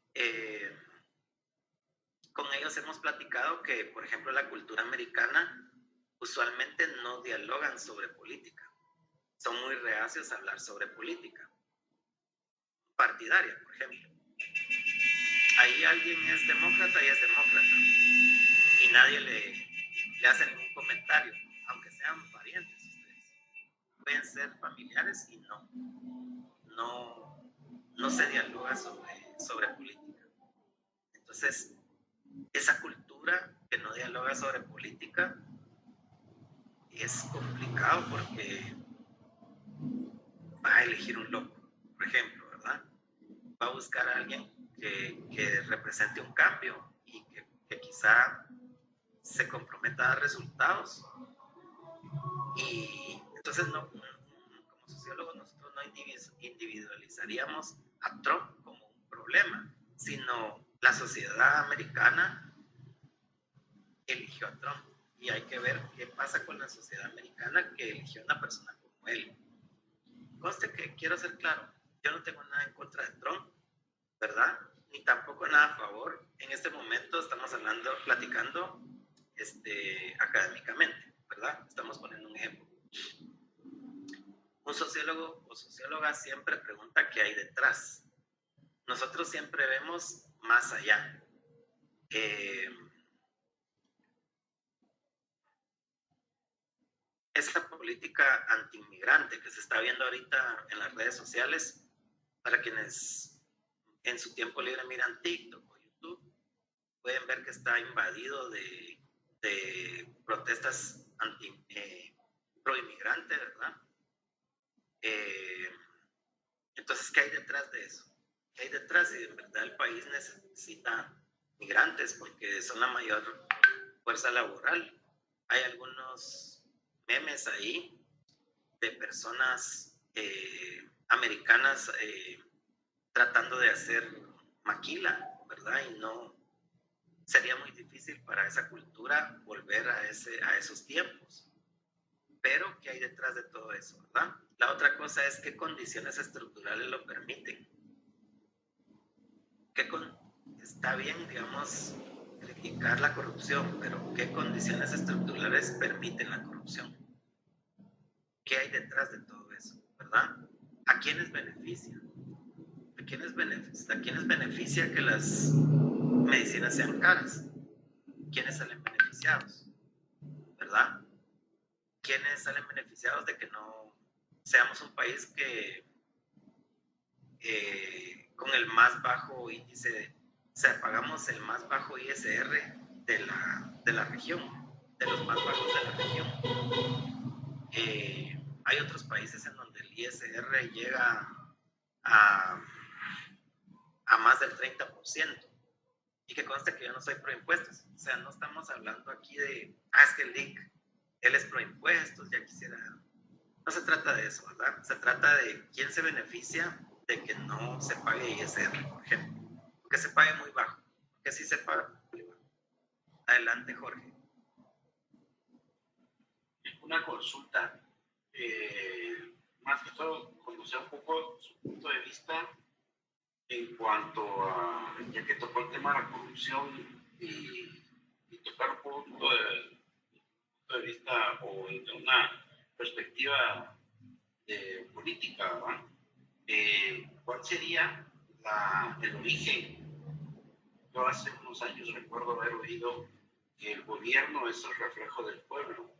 C: con ellos hemos platicado que, por ejemplo, la cultura americana usualmente no dialogan sobre política. Son muy reacios a hablar sobre política partidaria, por ejemplo. Ahí alguien es demócrata y es demócrata y nadie le hace ningún comentario, aunque sean parientes ustedes. Pueden ser familiares y no se dialoga sobre política. Entonces, esa cultura que no dialoga sobre política es complicado porque va a elegir un loco, por ejemplo, ¿verdad? Va a buscar a alguien que represente un cambio y que quizá se comprometa a dar resultados. Y entonces como sociólogos nosotros no individualizaríamos a Trump como un problema, sino la sociedad americana eligió a Trump y hay que ver qué pasa con la sociedad americana que eligió a una persona como él. Conste que quiero ser claro, yo no tengo nada en contra de Trump, ¿verdad? Ni tampoco nada a favor. En este momento estamos platicando académicamente, ¿verdad? Estamos poniendo un ejemplo. Un sociólogo o socióloga siempre pregunta qué hay detrás. Nosotros siempre vemos más allá. Esta política anti-inmigrante que se está viendo ahorita en las redes sociales, para quienes en su tiempo libre miran TikTok o YouTube, pueden ver que está invadido de protestas pro-inmigrante, ¿verdad? Entonces, ¿qué hay detrás de eso? ¿Qué hay detrás? Y en verdad el país necesita migrantes porque son la mayor fuerza laboral. Hay algunos memes ahí de personas americanas tratando de hacer maquila, ¿verdad? Y no sería muy difícil para esa cultura volver a esos tiempos. Pero, ¿qué hay detrás de todo eso, verdad? La otra cosa es qué condiciones estructurales lo permiten. Está bien, digamos, criticar la corrupción, pero ¿qué condiciones estructurales permiten la corrupción? ¿Qué hay detrás de todo eso, verdad? ¿A quiénes beneficia? ¿A quiénes beneficia que las medicinas sean caras? ¿Quiénes salen beneficiados? ¿Verdad? ¿Quiénes salen beneficiados de que no seamos un país que con el más bajo índice, o sea, pagamos el más bajo ISR de la región, de los más bajos de la región? Hay otros países en donde el ISR llega a más del 30%. Y que conste que yo no soy pro impuestos. O sea, no estamos hablando aquí de, es que el Lick, él es pro impuestos, ya quisiera. No se trata de eso, ¿verdad? Se trata de quién se beneficia de que no se pague ISR, por ejemplo. Que se pague muy bajo. Que sí se paga muy bajo. Adelante, Jorge.
D: Una consulta. Más que todo, conocer un poco su punto de vista en cuanto a, ya que tocó el tema de la corrupción y tocar un punto de vista o de una perspectiva de política, ¿verdad? ¿Cuál sería, el origen. Yo hace unos años recuerdo haber oído que el gobierno es el reflejo del pueblo.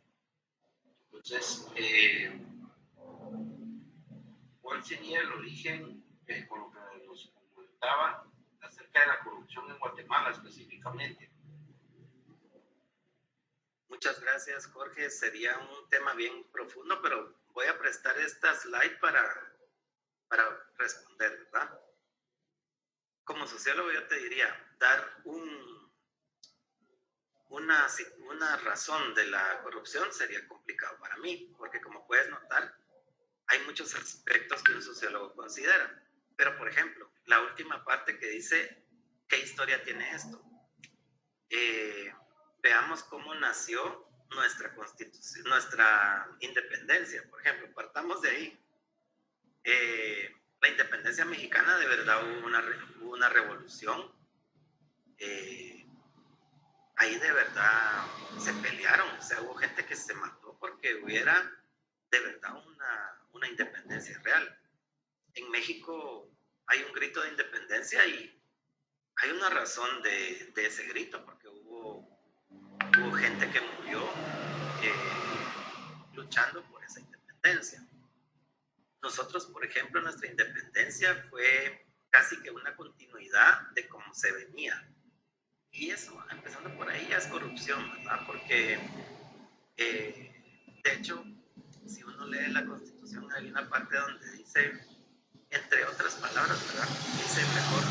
D: Entonces, ¿cuál sería el origen con lo que nos comentaba acerca de la corrupción en Guatemala específicamente?
C: Muchas gracias, Jorge. Sería un tema bien profundo, pero voy a prestar esta slide para responder, ¿verdad? Como sociólogo yo te diría, dar una razón de la corrupción sería complicado para mí, porque como puedes notar, hay muchos aspectos que un sociólogo considera. Pero, por ejemplo, la última parte que dice, ¿qué historia tiene esto? Veamos cómo nació nuestra constitución, nuestra independencia, por ejemplo, partamos de ahí. La independencia mexicana de verdad hubo una revolución. Ahí de verdad se pelearon, o sea, hubo gente que se mató porque hubiera de verdad una independencia real. En México hay un grito de independencia y hay una razón de ese grito, porque hubo gente que murió luchando por esa independencia. Nosotros, por ejemplo, nuestra independencia fue casi que una continuidad de cómo se venía. Y eso, empezando por ahí, ya es corrupción, ¿verdad? Porque, de hecho, si uno lee la Constitución, hay una parte donde dice, entre otras palabras, ¿verdad? Dice, mejor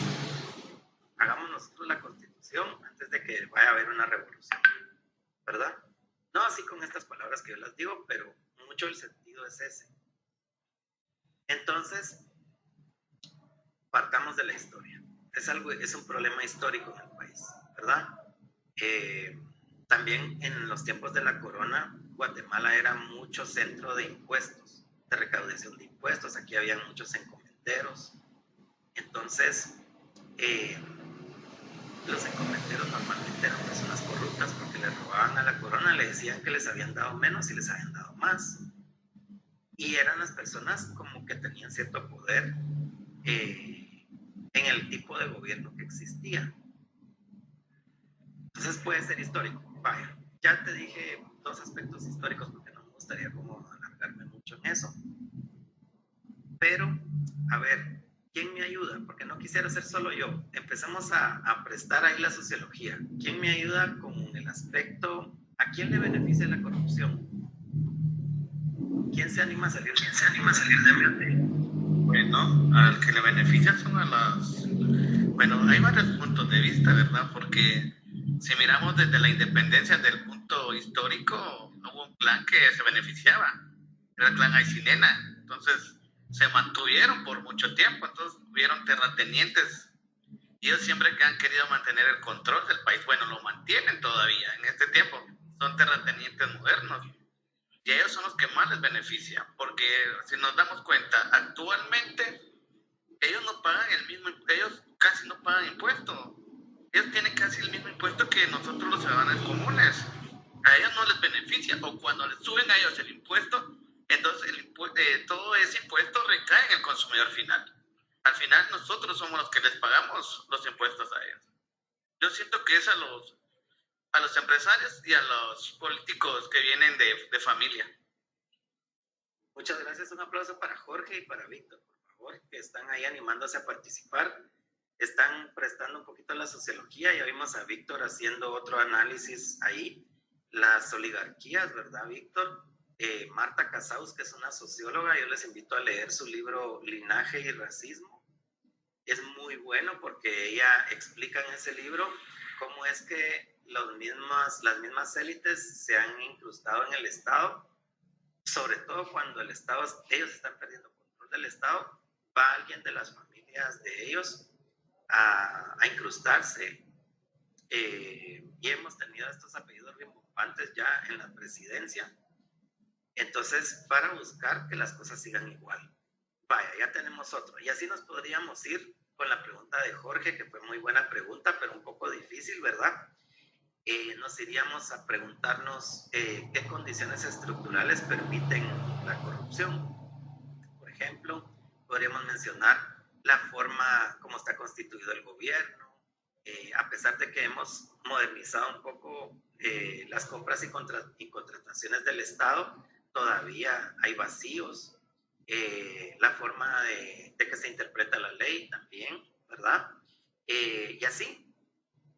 C: hagamos nosotros la Constitución antes de que vaya a haber una revolución, ¿verdad? No así con estas palabras que yo las digo, pero mucho el sentido es ese. Entonces, partamos de la historia. Es un problema histórico en el país, ¿verdad? También en los tiempos de la corona, Guatemala era mucho centro de impuestos, de recaudación de impuestos. Aquí habían muchos encomenderos. Entonces, los encomenderos normalmente eran personas corruptas porque le robaban a la corona, le decían que les habían dado menos y les habían dado más. Y eran las personas como que tenían cierto poder en el tipo de gobierno que existía. Entonces puede ser histórico. Vaya, ya te dije dos aspectos históricos porque no me gustaría como alargarme mucho en eso. Pero, a ver, ¿quién me ayuda? Porque no quisiera ser solo yo. Empezamos a prestar ahí la sociología. ¿Quién me ayuda con el aspecto? ¿A quién le beneficia la corrupción? ¿Quién se anima a salir de mi?
B: Bueno, al que le beneficia son a las... Bueno, hay varios puntos de vista, ¿verdad? Porque si miramos desde la independencia del punto histórico, hubo un clan que se beneficiaba, era el clan Aycinena. Entonces se mantuvieron por mucho tiempo, entonces hubieron terratenientes y ellos siempre que han querido mantener el control del país, bueno, lo mantienen todavía en este tiempo, son terratenientes modernos. Y ellos son los que más les beneficia, porque si nos damos cuenta, actualmente ellos no pagan ellos casi no pagan impuestos. Ellos tienen casi el mismo impuesto que nosotros los ciudadanos comunes. A ellos no les beneficia, o cuando les suben a ellos el impuesto, entonces todo ese impuesto recae en el consumidor final. Al final nosotros somos los que les pagamos los impuestos a ellos. Yo siento que es a los empresarios y a los políticos que vienen de familia.
C: Muchas gracias. Un aplauso para Jorge y para Víctor, por favor, que están ahí animándose a participar. Están prestando un poquito la sociología. Ya vimos a Víctor haciendo otro análisis ahí. Las oligarquías, ¿verdad, Víctor? Marta Casaus, que es una socióloga, yo les invito a leer su libro Linaje y Racismo. Es muy bueno porque ella explica en ese libro cómo es que las mismas élites se han incrustado en el Estado, sobre todo cuando ellos están perdiendo control del Estado, va alguien de las familias de ellos a incrustarse, y hemos tenido estos apellidos rimbombantes ya en la presidencia. Entonces, para buscar que las cosas sigan igual. Vaya, ya tenemos otro. Y así nos podríamos ir con la pregunta de Jorge, que fue muy buena pregunta, pero un poco difícil, ¿verdad? Nos iríamos a preguntarnos qué condiciones estructurales permiten la corrupción. Por ejemplo, podríamos mencionar la forma como está constituido el gobierno. A pesar de que hemos modernizado un poco las compras y contrataciones del Estado, todavía hay vacíos. La forma de que se interpreta la ley también, ¿verdad? Y así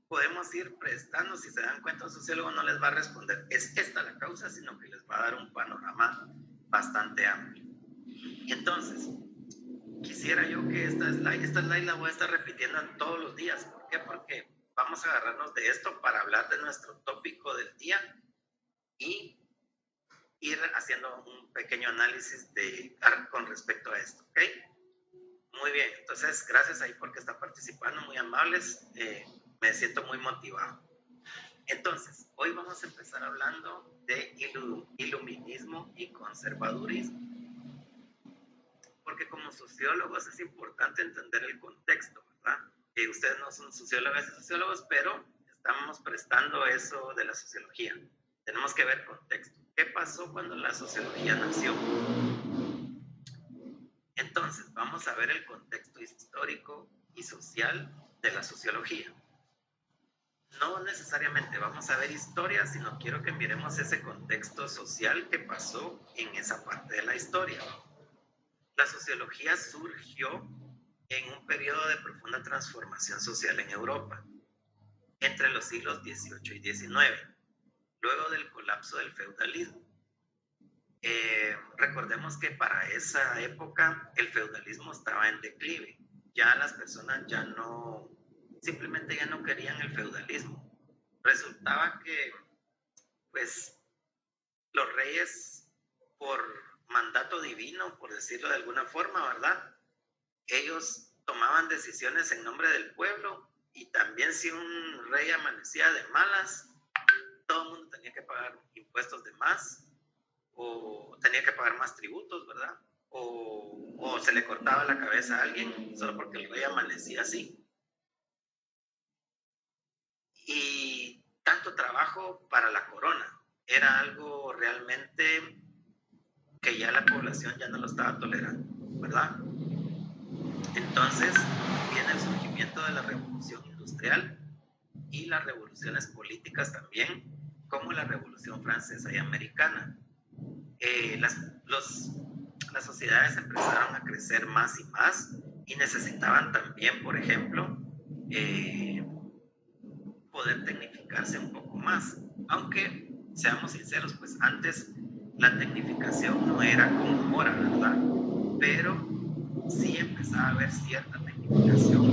C: podemos ir prestando. Si se dan cuenta, un sociólogo no les va a responder es esta la causa, sino que les va a dar un panorama bastante amplio. Entonces, quisiera yo que esta slide la voy a estar repitiendo en todos los días. ¿Por qué? Porque vamos a agarrarnos de esto para hablar de nuestro tópico del día y ir haciendo un pequeño análisis con respecto a esto, ¿ok? Muy bien, entonces gracias ahí porque están participando, muy amables, me siento muy motivado. Entonces, hoy vamos a empezar hablando de iluminismo y conservadurismo, porque como sociólogos es importante entender el contexto, ¿verdad? Ustedes no son sociólogas y sociólogos, pero estamos prestando eso de la sociología. Tenemos que ver contexto. ¿Qué pasó cuando la sociología nació? Entonces, vamos a ver el contexto histórico y social de la sociología. No necesariamente vamos a ver historia, sino quiero que miremos ese contexto social que pasó en esa parte de la historia. La sociología surgió en un periodo de profunda transformación social en Europa, entre los siglos XVIII y XIX, luego del colapso del feudalismo. Recordemos que para esa época el feudalismo estaba en declive. Ya las personas simplemente ya no querían el feudalismo. Resultaba que, pues, los reyes, por mandato divino, por decirlo de alguna forma, ¿verdad? Ellos tomaban decisiones en nombre del pueblo, y también si un rey amanecía de malas, todo el mundo tenía que pagar impuestos de más, o tenía que pagar más tributos, ¿verdad? O se le cortaba la cabeza a alguien solo porque el rey amanecía así. Y tanto trabajo para la corona era algo realmente que ya la población ya no lo estaba tolerando, ¿verdad? Entonces viene el surgimiento de la revolución industrial y las revoluciones políticas también, como la revolución francesa y americana. Las sociedades empezaron a crecer más y más y necesitaban también, por ejemplo, poder tecnificarse un poco más. Aunque, seamos sinceros, pues antes la tecnificación no era como ahora, ¿verdad? Pero sí empezaba a haber cierta tecnificación,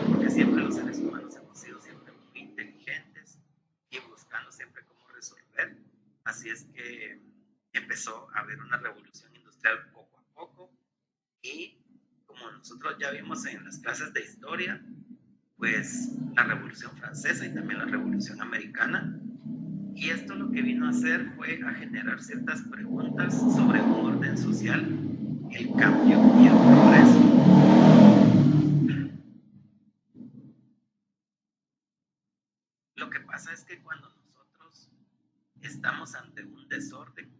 C: porque siempre los seres humanos hemos sido siempre muy inteligentes y buscando siempre cómo resolver. Así es que empezó a haber una revolución industrial poco a poco, y como nosotros ya vimos en las clases de historia, pues la revolución francesa y también la revolución americana, y esto lo que vino a hacer fue a generar ciertas preguntas sobre un orden social, el cambio y el progreso. Lo que pasa es que cuando nosotros estamos ante un desorden,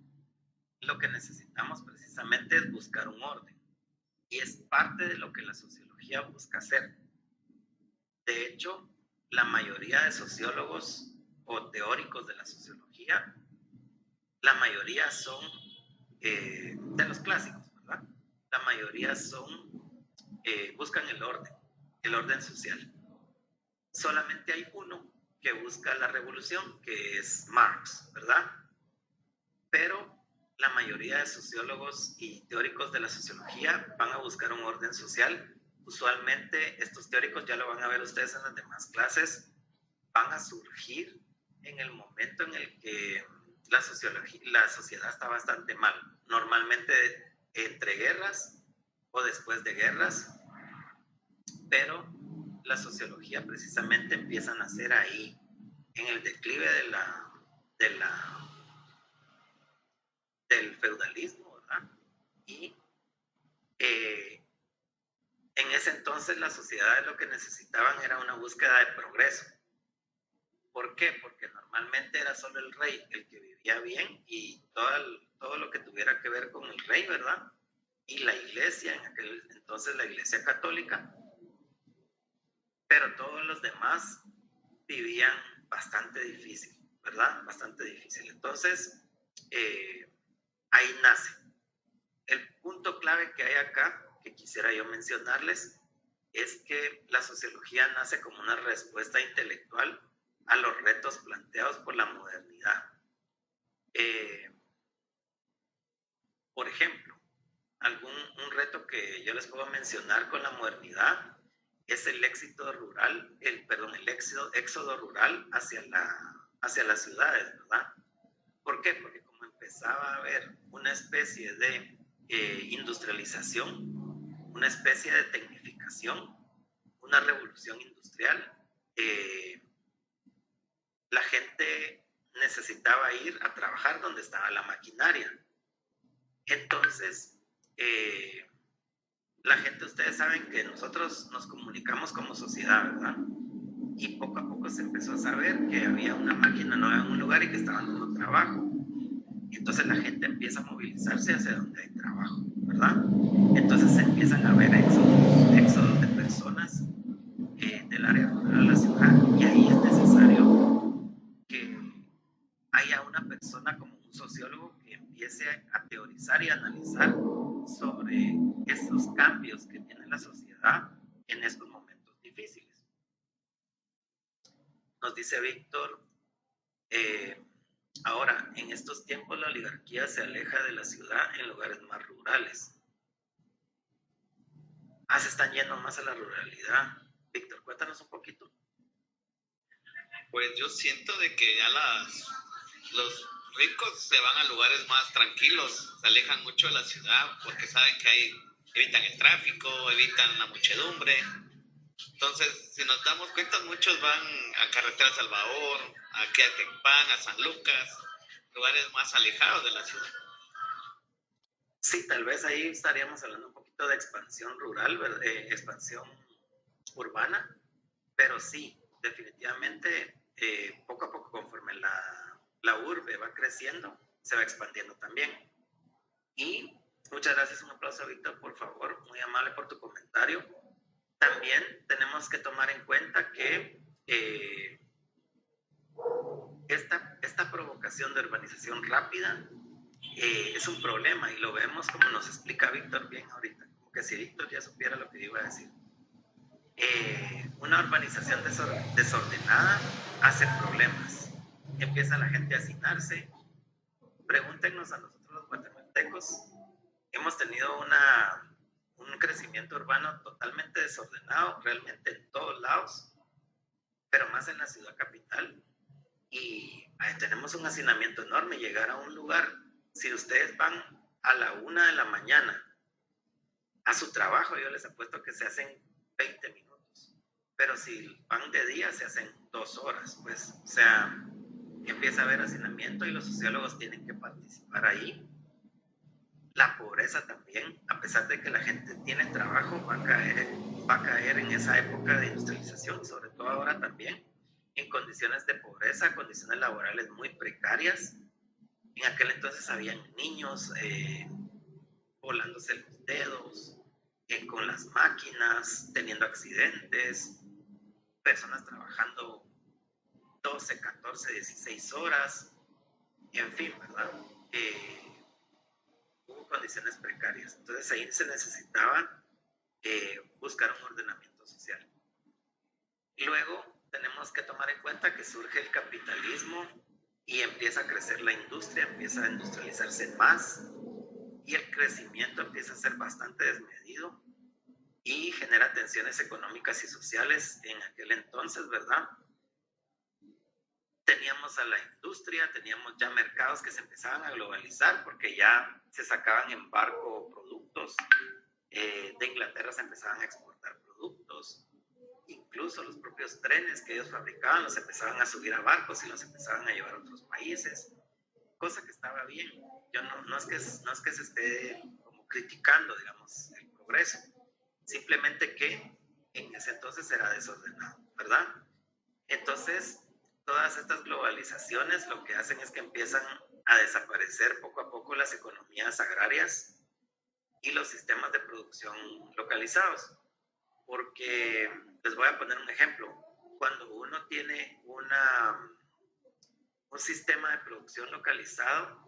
C: lo que necesitamos precisamente es buscar un orden, y es parte de lo que la sociología busca hacer. De hecho, la mayoría de sociólogos o teóricos de la sociología, la mayoría son de los clásicos, ¿verdad? La mayoría buscan el orden social. Solamente hay uno que busca la revolución, que es Marx, ¿verdad? Pero la mayoría de sociólogos y teóricos de la sociología van a buscar un orden social. Usualmente estos teóricos, ya lo van a ver ustedes en las demás clases, van a surgir en el momento en el que la sociedad está bastante mal. Normalmente entre guerras o después de guerras, pero la sociología precisamente empieza a nacer ahí, en el declive del feudalismo, ¿verdad? Y en ese entonces las sociedades lo que necesitaban era una búsqueda de progreso. ¿Por qué? Porque normalmente era solo el rey el que vivía bien, y todo lo que tuviera que ver con el rey, ¿verdad? y la iglesia, en aquel entonces la iglesia católica, pero todos los demás vivían bastante difícil, ¿verdad? Bastante difícil. Entonces, ahí nace. El punto clave que hay acá, que quisiera yo mencionarles, es que la sociología nace como una respuesta intelectual a los retos planteados por la modernidad. Por ejemplo, un reto que yo les puedo mencionar con la modernidad es el éxodo rural, el éxodo rural hacia las ciudades, ¿verdad? ¿Por qué? Porque como empezaba a haber una especie de industrialización, una especie de tecnificación, una revolución industrial, la gente necesitaba ir a trabajar donde estaba la maquinaria. Entonces, la gente, ustedes saben que nosotros nos comunicamos como sociedad, ¿verdad? Y poco a poco se empezó a saber que había una máquina nueva en un lugar y que estaban dando trabajo. Y entonces la gente empieza a movilizarse hacia donde hay trabajo, ¿verdad? Entonces se empiezan a ver éxodos de personas del área rural a la ciudad, y ahí es necesario que haya una persona como un sociólogo que empiece a teorizar y analizar sobre estos cambios que tiene la sociedad en estos momentos difíciles. Nos dice Víctor, ahora, en estos tiempos la oligarquía se aleja de la ciudad en lugares más rurales. Se están yendo más a la ruralidad. Víctor, cuéntanos un poquito.
B: Pues yo siento de que ya los ricos se van a lugares más tranquilos, se alejan mucho de la ciudad porque saben que evitan el tráfico, evitan la muchedumbre. Entonces, si nos damos cuenta, muchos van a Carretera Salvador, a Queatepán, a San Lucas, lugares más alejados de la ciudad.
C: Sí, tal vez ahí estaríamos hablando un poquito de expansión rural, expansión urbana, pero sí, definitivamente, poco a poco, conforme la urbe va creciendo, se va expandiendo también. Y muchas gracias, un aplauso a Víctor, por favor, muy amable por tu comentario. También tenemos que tomar en cuenta que esta provocación de urbanización rápida es un problema, y lo vemos como nos explica Víctor bien ahorita, como que si Víctor ya supiera lo que iba a decir. Una urbanización desordenada hace problemas. Empieza la gente a hacinarse. Pregúntenos a nosotros los guatemaltecos. Hemos tenido un crecimiento urbano totalmente desordenado, realmente en todos lados, pero más en la ciudad capital. Y tenemos un hacinamiento enorme. Llegar a un lugar, si ustedes van a la 1 de la mañana a su trabajo, yo les apuesto que se hacen 20 minutos, pero si van de día se hacen 2 horas, pues, o sea, empieza a haber hacinamiento y los sociólogos tienen que participar ahí. La pobreza también, a pesar de que la gente tiene trabajo, va a caer en esa época de industrialización, sobre todo ahora también, en condiciones de pobreza, condiciones laborales muy precarias. En aquel entonces habían niños volándose los dedos, con las máquinas, teniendo accidentes, personas trabajando 12, 14, 16 horas, en fin, ¿verdad? Hubo condiciones precarias. Entonces ahí se necesitaba buscar un ordenamiento social. Y luego tenemos que tomar en cuenta que surge el capitalismo y empieza a crecer la industria, empieza a industrializarse más, y el crecimiento empieza a ser bastante desmedido y genera tensiones económicas y sociales en aquel entonces, ¿verdad? Teníamos a la industria, teníamos ya mercados que se empezaban a globalizar porque ya se sacaban en barco productos, de Inglaterra se empezaban a exportar productos, incluso los propios trenes que ellos fabricaban los empezaban a subir a barcos y los empezaban a llevar a otros países, cosa que estaba bien. Yo no es que se esté como criticando, digamos, el progreso, simplemente que en ese entonces era desordenado, ¿verdad? Entonces, todas estas globalizaciones lo que hacen es que empiezan a desaparecer poco a poco las economías agrarias, y los sistemas de producción localizados. Porque les voy a poner un ejemplo. Cuando uno tiene un sistema de producción localizado,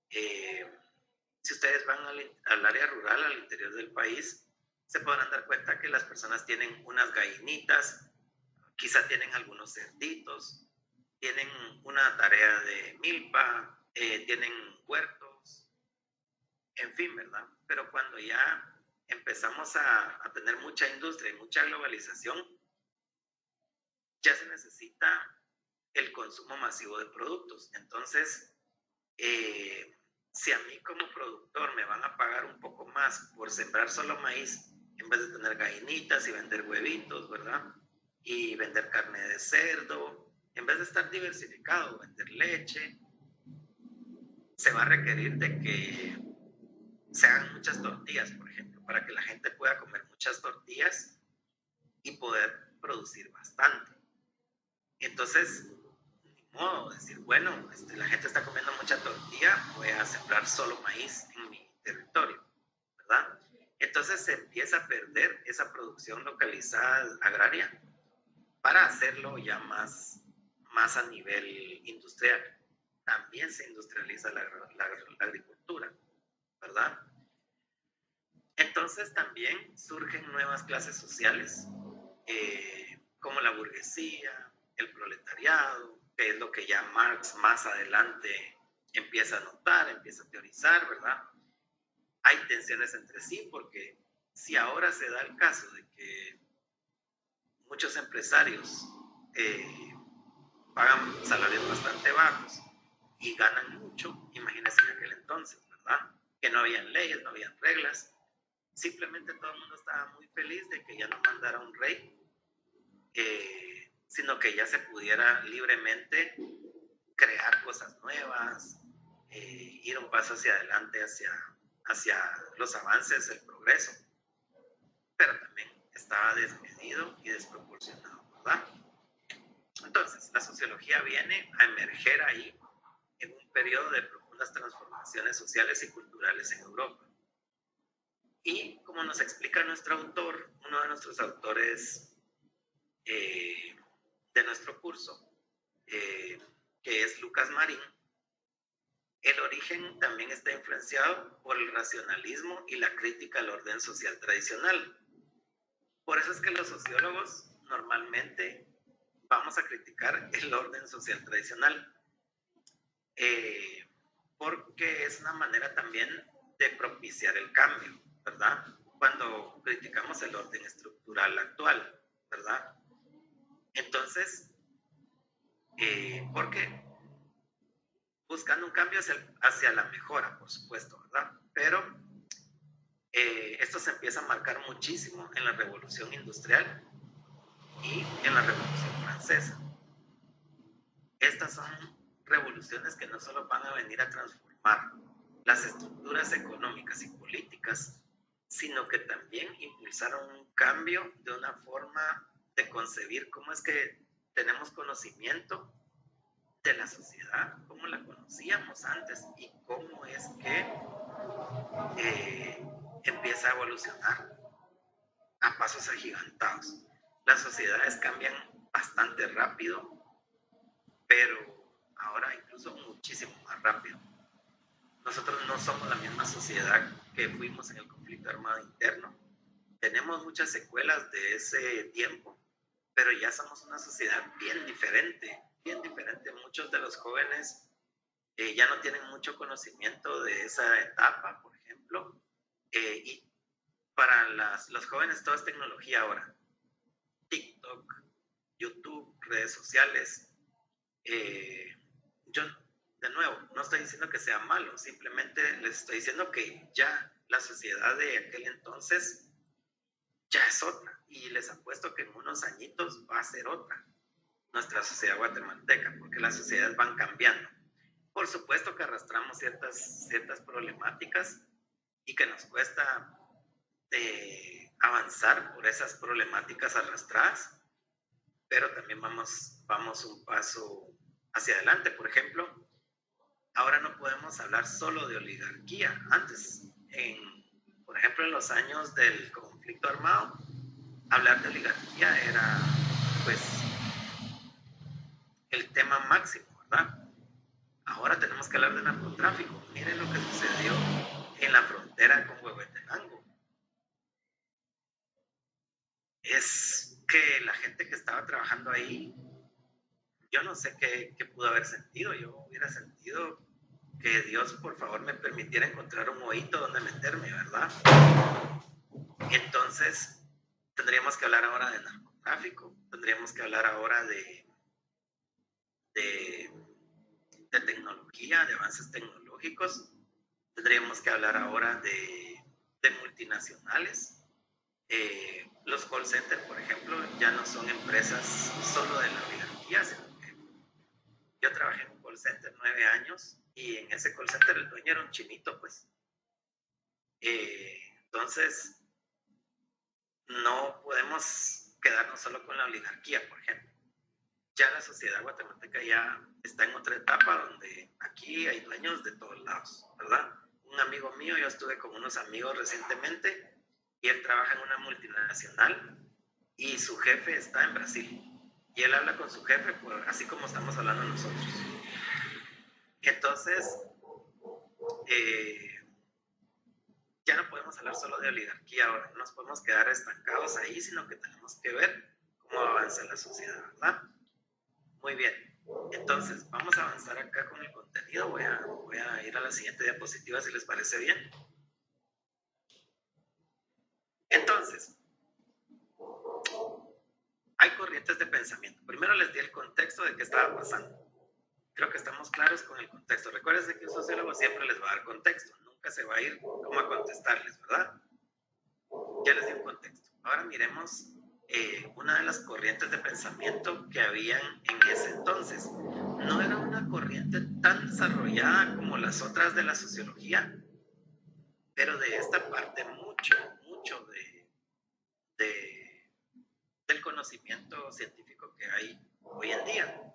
C: si ustedes van al área rural, al interior del país, se podrán dar cuenta que las personas tienen unas gallinitas, quizá tienen algunos cerditos, tienen una tarea de milpa, tienen huertos, en fin, ¿verdad? Pero cuando ya empezamos a tener mucha industria y mucha globalización, ya se necesita el consumo masivo de productos. Entonces, si a mí como productor me van a pagar un poco más por sembrar solo maíz, en vez de tener gallinitas y vender huevitos, ¿verdad? Y vender carne de cerdo, en vez de estar diversificado, vender leche, se va a requerir de que se hagan muchas tortillas, por ejemplo, para que la gente pueda comer muchas tortillas y poder producir bastante. Entonces, ni modo decir, bueno, la gente está comiendo mucha tortilla, voy a sembrar solo maíz en mi territorio, ¿verdad? Entonces se empieza a perder esa producción localizada agraria para hacerlo ya más a nivel industrial. También se industrializa la agricultura, ¿verdad? Entonces también surgen nuevas clases sociales, como la burguesía, el proletariado, que es lo que ya Marx más adelante empieza a notar, empieza a teorizar, ¿verdad? Hay tensiones entre sí, porque si ahora se da el caso de que muchos empresarios pagan salarios bastante bajos y ganan mucho, imagínense en aquel entonces, ¿verdad? Que no habían leyes, no habían reglas, simplemente todo el mundo estaba muy feliz de que ya no mandara un rey, sino que ya se pudiera libremente crear cosas nuevas, ir un paso hacia adelante, hacia los avances, el progreso, pero también estaba desmedido y desproporcionado, ¿verdad? Entonces, la sociología viene a emerger ahí en un periodo de profundas transformaciones sociales y culturales en Europa. Y como nos explica nuestro autor, uno de nuestros autores de nuestro curso, que es Lucas Marín, el origen también está influenciado por el racionalismo y la crítica al orden social tradicional. Por eso es que los sociólogos normalmente vamos a criticar el orden social tradicional, porque es una manera también de propiciar el cambio, ¿verdad? Cuando criticamos el orden estructural actual, ¿verdad? Entonces, porque buscando un cambio hacia la mejora, por supuesto, ¿verdad? Pero esto se empieza a marcar muchísimo en la Revolución Industrial y en la Revolución Francesa. Estas son revoluciones que no solo van a venir a transformar las estructuras económicas y políticas, sino que también impulsaron un cambio de una forma de concebir cómo es que tenemos conocimiento de la sociedad, cómo la conocíamos antes y cómo es que empieza a evolucionar a pasos agigantados. Las sociedades cambian bastante rápido, pero ahora incluso muchísimo más rápido. Nosotros no somos la misma sociedad que fuimos en el conflicto armado interno. Tenemos muchas secuelas de ese tiempo, pero ya somos una sociedad bien diferente, bien diferente. Muchos de los jóvenes ya no tienen mucho conocimiento de esa etapa, por ejemplo, y para los jóvenes todo es tecnología ahora. TikTok, YouTube, redes sociales. Yo, de nuevo, no estoy diciendo que sea malo, simplemente les estoy diciendo que ya la sociedad de aquel entonces ya es otra, y les apuesto que en unos añitos va a ser otra, nuestra sociedad guatemalteca, porque las sociedades van cambiando. Por supuesto que arrastramos ciertas problemáticas y que nos cuesta avanzar por esas problemáticas arrastradas, pero también vamos un paso hacia adelante. Por ejemplo, ahora no podemos hablar solo de oligarquía. Antes, por ejemplo, ejemplo, en los años del conflicto armado, hablar de oligarquía era, pues, el tema máximo, ¿verdad? Ahora tenemos que hablar de narcotráfico. Miren lo que sucedió en la frontera con Huehuetenango. Es que la gente que estaba trabajando ahí, yo no sé qué pudo haber sentido. Yo hubiera sentido que Dios, por favor, me permitiera encontrar un hoyito donde meterme, ¿verdad? Entonces, tendríamos que hablar ahora de narcotráfico, tendríamos que hablar ahora de tecnología, de avances tecnológicos, tendríamos que hablar ahora de multinacionales. Los call centers, por ejemplo, ya no son empresas solo de la oligarquía, sino que yo trabajé en un call center 9 años y en ese call center el dueño era un chinito, pues. Entonces, no podemos quedarnos solo con la oligarquía, por ejemplo. Ya la sociedad guatemalteca ya está en otra etapa donde aquí hay dueños de todos lados, ¿verdad? Un amigo mío, yo estuve con unos amigos recientemente y él trabaja en una multinacional y su jefe está en Brasil y él habla con su jefe así como estamos hablando nosotros. Entonces, ya no podemos hablar solo de oligarquía ahora, no nos podemos quedar estancados ahí, sino que tenemos que ver cómo avanza la sociedad, ¿verdad? Muy bien, entonces vamos a avanzar acá con el contenido. Voy a ir a la siguiente diapositiva si les parece bien. Entonces, hay corrientes de pensamiento. Primero les di el contexto de qué estaba pasando. Creo que estamos claros con el contexto. Recuerden que un sociólogo siempre les va a dar contexto. Nunca se va a ir como a contestarles, ¿verdad? Ya les di un contexto. Ahora miremos una de las corrientes de pensamiento que habían en ese entonces. No era una corriente tan desarrollada como las otras de la sociología, pero de esta parte mucho del conocimiento científico que hay hoy en día.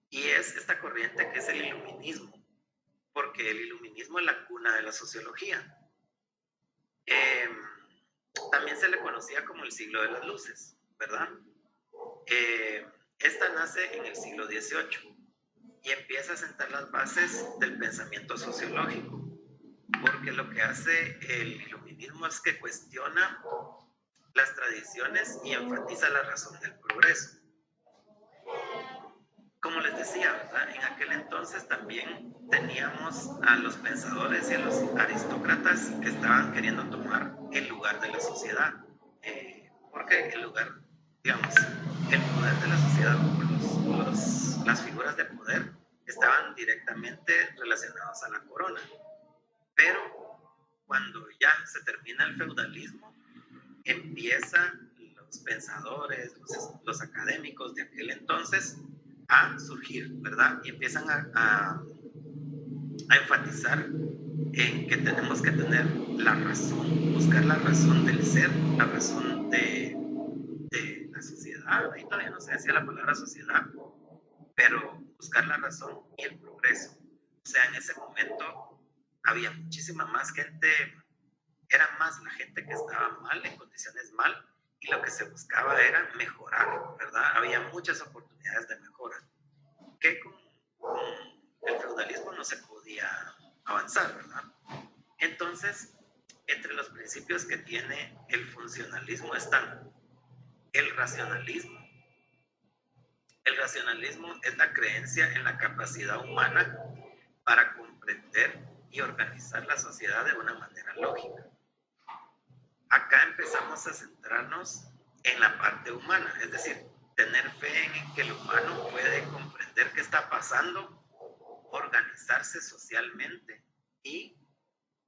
C: Y es esta corriente que es el iluminismo, porque el iluminismo es la cuna de la sociología. También se le conocía como el siglo de las luces, ¿verdad? Esta nace en el siglo XVIII y empieza a sentar las bases del pensamiento sociológico, porque lo que hace el iluminismo es que cuestiona las tradiciones y enfatiza la razón del progreso. Como les decía, ¿verdad? En aquel entonces también teníamos a los pensadores y a los aristócratas que estaban queriendo tomar el lugar de la sociedad, porque el lugar, digamos, el poder de la sociedad, las figuras de poder estaban directamente relacionados a la corona. Pero cuando ya se termina el feudalismo, empiezan los pensadores, los académicos de aquel entonces a surgir, ¿verdad? Y empiezan a enfatizar en que tenemos que tener la razón, buscar la razón del ser, la razón de la sociedad. Ahí todavía no se decía la palabra sociedad, pero buscar la razón y el progreso. O sea, en ese momento había muchísima más gente, era más la gente que estaba mal, en condiciones mal, y lo que se buscaba era mejorar, ¿verdad? Había muchas oportunidades de mejora, que con el feudalismo no se podía avanzar, ¿verdad? Entonces, entre los principios que tiene el funcionalismo están el racionalismo. El racionalismo es la creencia en la capacidad humana para comprender y organizar la sociedad de una manera lógica. Acá empezamos a centrarnos en la parte humana, es decir, tener fe en que el humano puede comprender qué está pasando, organizarse socialmente y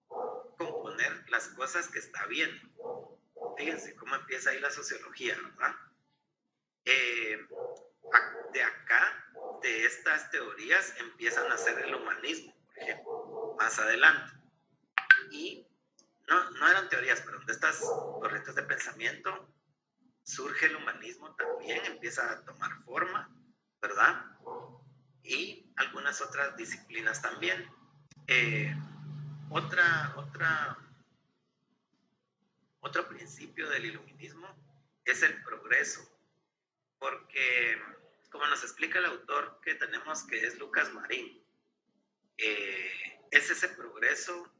C: componer las cosas que está viendo. Fíjense cómo empieza ahí la sociología, ¿verdad? De acá, de estas teorías, empiezan a nacer el humanismo, por ejemplo, más adelante. Y no eran teorías, pero de estas corrientes de pensamiento surge el humanismo también, empieza a tomar forma, ¿verdad? Y algunas otras disciplinas también. Otra principio del iluminismo es el progreso, porque como nos explica el autor que tenemos, que es Lucas Marín, es ese progreso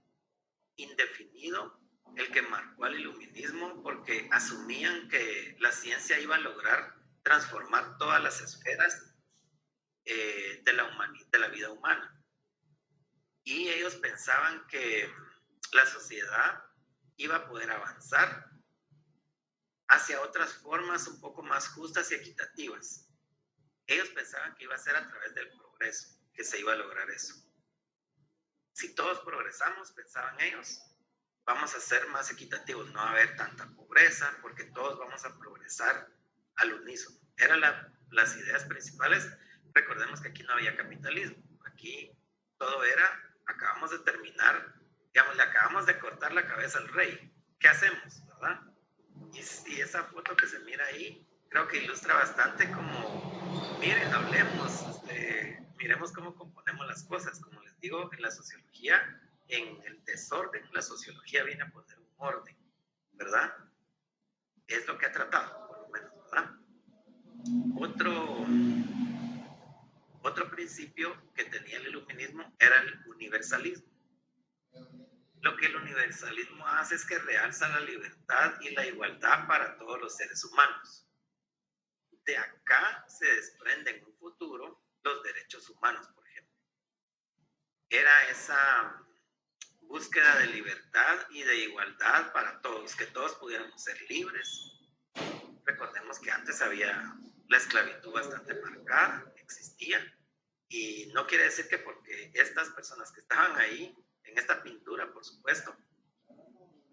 C: indefinido el que marcó al iluminismo, porque asumían que la ciencia iba a lograr transformar todas las esferas de la vida humana. Y ellos pensaban que la sociedad iba a poder avanzar hacia otras formas un poco más justas y equitativas. Ellos pensaban que iba a ser a través del progreso que se iba a lograr eso. Si todos progresamos, pensaban ellos, vamos a ser más equitativos, no va a haber tanta pobreza porque todos vamos a progresar al unísono. Eran las ideas principales. Recordemos que aquí no había capitalismo, aquí todo era, acabamos de terminar, digamos, le acabamos de cortar la cabeza al rey, ¿qué hacemos, verdad? Y esa foto que se mira ahí, creo que ilustra bastante como, miren, hablemos, miremos cómo componemos las cosas. Como les digo, en la sociología, en el desorden, la sociología viene a poner un orden, ¿verdad? Es lo que ha tratado, por lo menos, ¿verdad? Otro principio que tenía el iluminismo era el universalismo. Lo que el universalismo hace es que realza la libertad y la igualdad para todos los seres humanos. De acá se desprenden en un futuro los derechos humanos, por ejemplo. Era esa búsqueda de libertad y de igualdad para todos, que todos pudiéramos ser libres. Recordemos que antes había la esclavitud bastante marcada, existía, y no quiere decir que porque estas personas que estaban ahí, en esta pintura, por supuesto,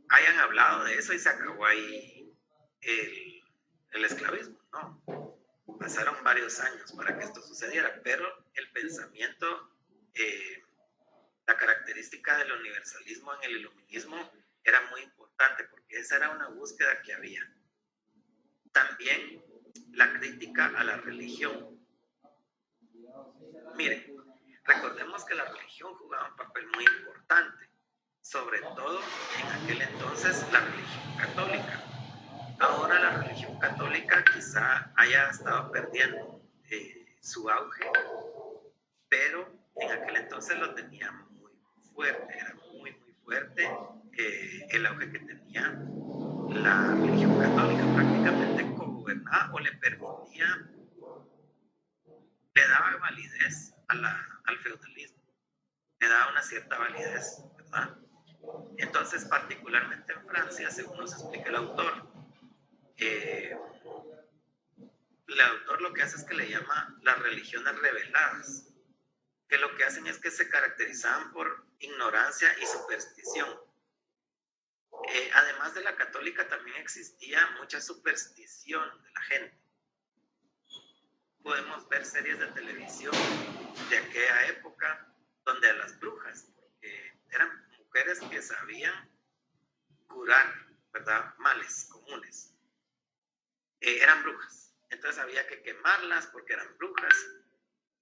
C: hayan hablado de eso y se acabó ahí el esclavismo, no. Pasaron varios años para que esto sucediera, pero el pensamiento, la característica del universalismo en el iluminismo era muy importante, porque esa era una búsqueda que había. También la crítica a la religión. Miren, recordemos que la religión jugaba un papel muy importante, sobre todo en aquel entonces la religión católica. Ahora la religión católica quizá haya estado perdiendo su auge, pero en aquel entonces lo tenía muy fuerte, era muy fuerte el auge que tenía la religión católica. Prácticamente cogobernaba o le permitía, le daba validez al feudalismo, le daba una cierta validez, ¿verdad? Entonces, particularmente en Francia, según nos explica el autor lo que hace es que le llama las religiones reveladas, que lo que hacen es que se caracterizaban por ignorancia y superstición. Además de la católica, también existía mucha superstición de la gente. Podemos ver series de televisión de aquella época donde a las brujas, porque eran mujeres que sabían curar, ¿verdad?, males comunes, eran brujas. Entonces había que quemarlas porque eran brujas,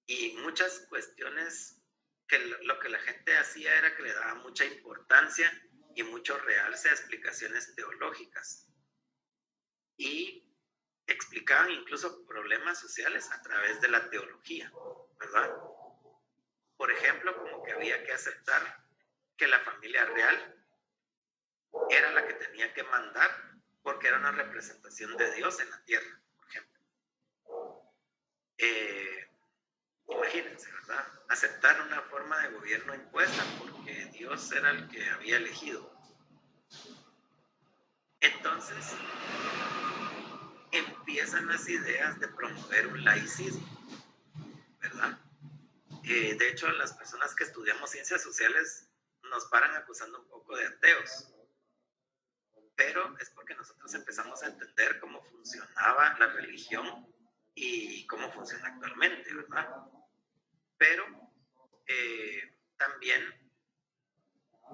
C: y muchas cuestiones que lo que la gente hacía era que le daba mucha importancia y mucho realce a explicaciones teológicas, y explicaban incluso problemas sociales a través de la teología, ¿verdad? Por ejemplo, como que había que aceptar que la familia real era la que tenía que mandar porque era una representación de Dios en la tierra, por ejemplo. Imagínense, ¿verdad? Aceptar una forma de gobierno impuesta porque Dios era el que había elegido. Entonces, empiezan las ideas de promover un laicismo, ¿verdad? De hecho, las personas que estudiamos ciencias sociales nos paran acusando un poco de ateos, pero es porque nosotros empezamos a entender cómo funcionaba la religión y cómo funciona actualmente, ¿verdad? Pero también,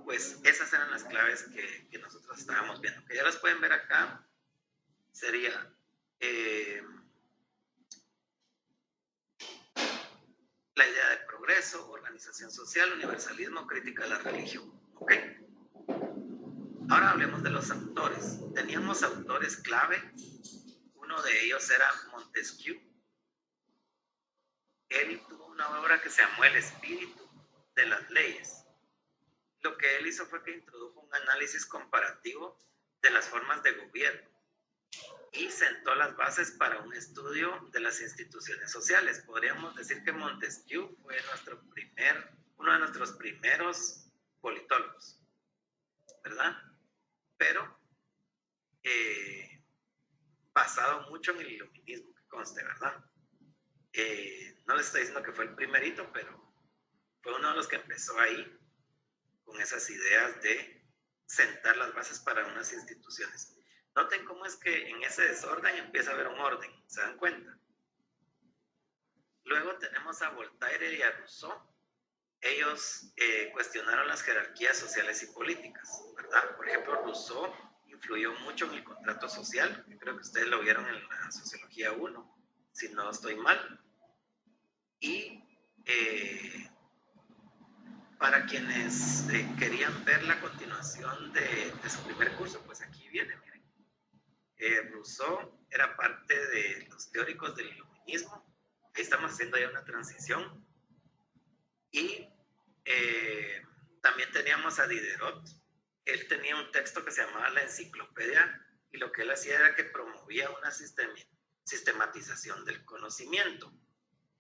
C: pues esas eran las claves que nosotros estábamos viendo, que ya las pueden ver acá. Sería la idea de progreso, organización social, universalismo, crítica a la religión, ¿ok? Ahora hablemos de los autores. Teníamos autores clave. Uno de ellos era Montesquieu. Él tuvo una obra que se llamó El espíritu de las leyes. Lo que él hizo fue que introdujo un análisis comparativo de las formas de gobierno y sentó las bases para un estudio de las instituciones sociales. Podríamos decir que Montesquieu fue uno de nuestros primeros politólogos, ¿verdad? Pero basado mucho en el iluminismo, que conste, ¿verdad? No les estoy diciendo que fue el primerito, pero fue uno de los que empezó ahí con esas ideas de sentar las bases para unas instituciones. Noten cómo es que en ese desorden empieza a haber un orden, ¿se dan cuenta? Luego tenemos a Voltaire y a Rousseau. Ellos cuestionaron las jerarquías sociales y políticas, ¿verdad? Por ejemplo, Rousseau influyó mucho en el contrato social, que creo que ustedes lo vieron en la Sociología 1, si no estoy mal. Y para quienes querían ver la continuación de su primer curso, pues aquí viene, miren. Rousseau era parte de los teóricos del iluminismo. Ahí estamos haciendo ya una transición. Y también teníamos a Diderot. Él tenía un texto que se llamaba La Enciclopedia, y lo que él hacía era que promovía una sistematización del conocimiento.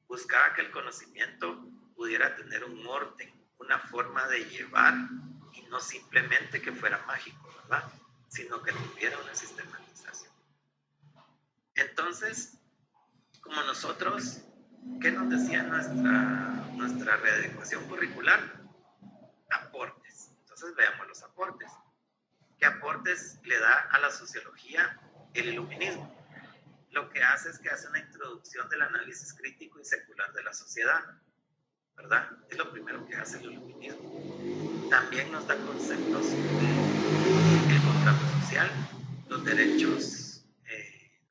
C: Buscaba que el conocimiento pudiera tener un orden, una forma de llevar, y no simplemente que fuera mágico, ¿verdad? Sino que tuviera una sistematización. Entonces, como nosotros, ¿qué nos decía nuestra readecuación curricular? Aportes. Entonces veamos los aportes. ¿Qué aportes le da a la sociología el iluminismo? Lo que hace es que hace una introducción del análisis crítico y secular de la sociedad, ¿verdad? Es lo primero que hace el iluminismo. También nos da conceptos del contrato social, los derechos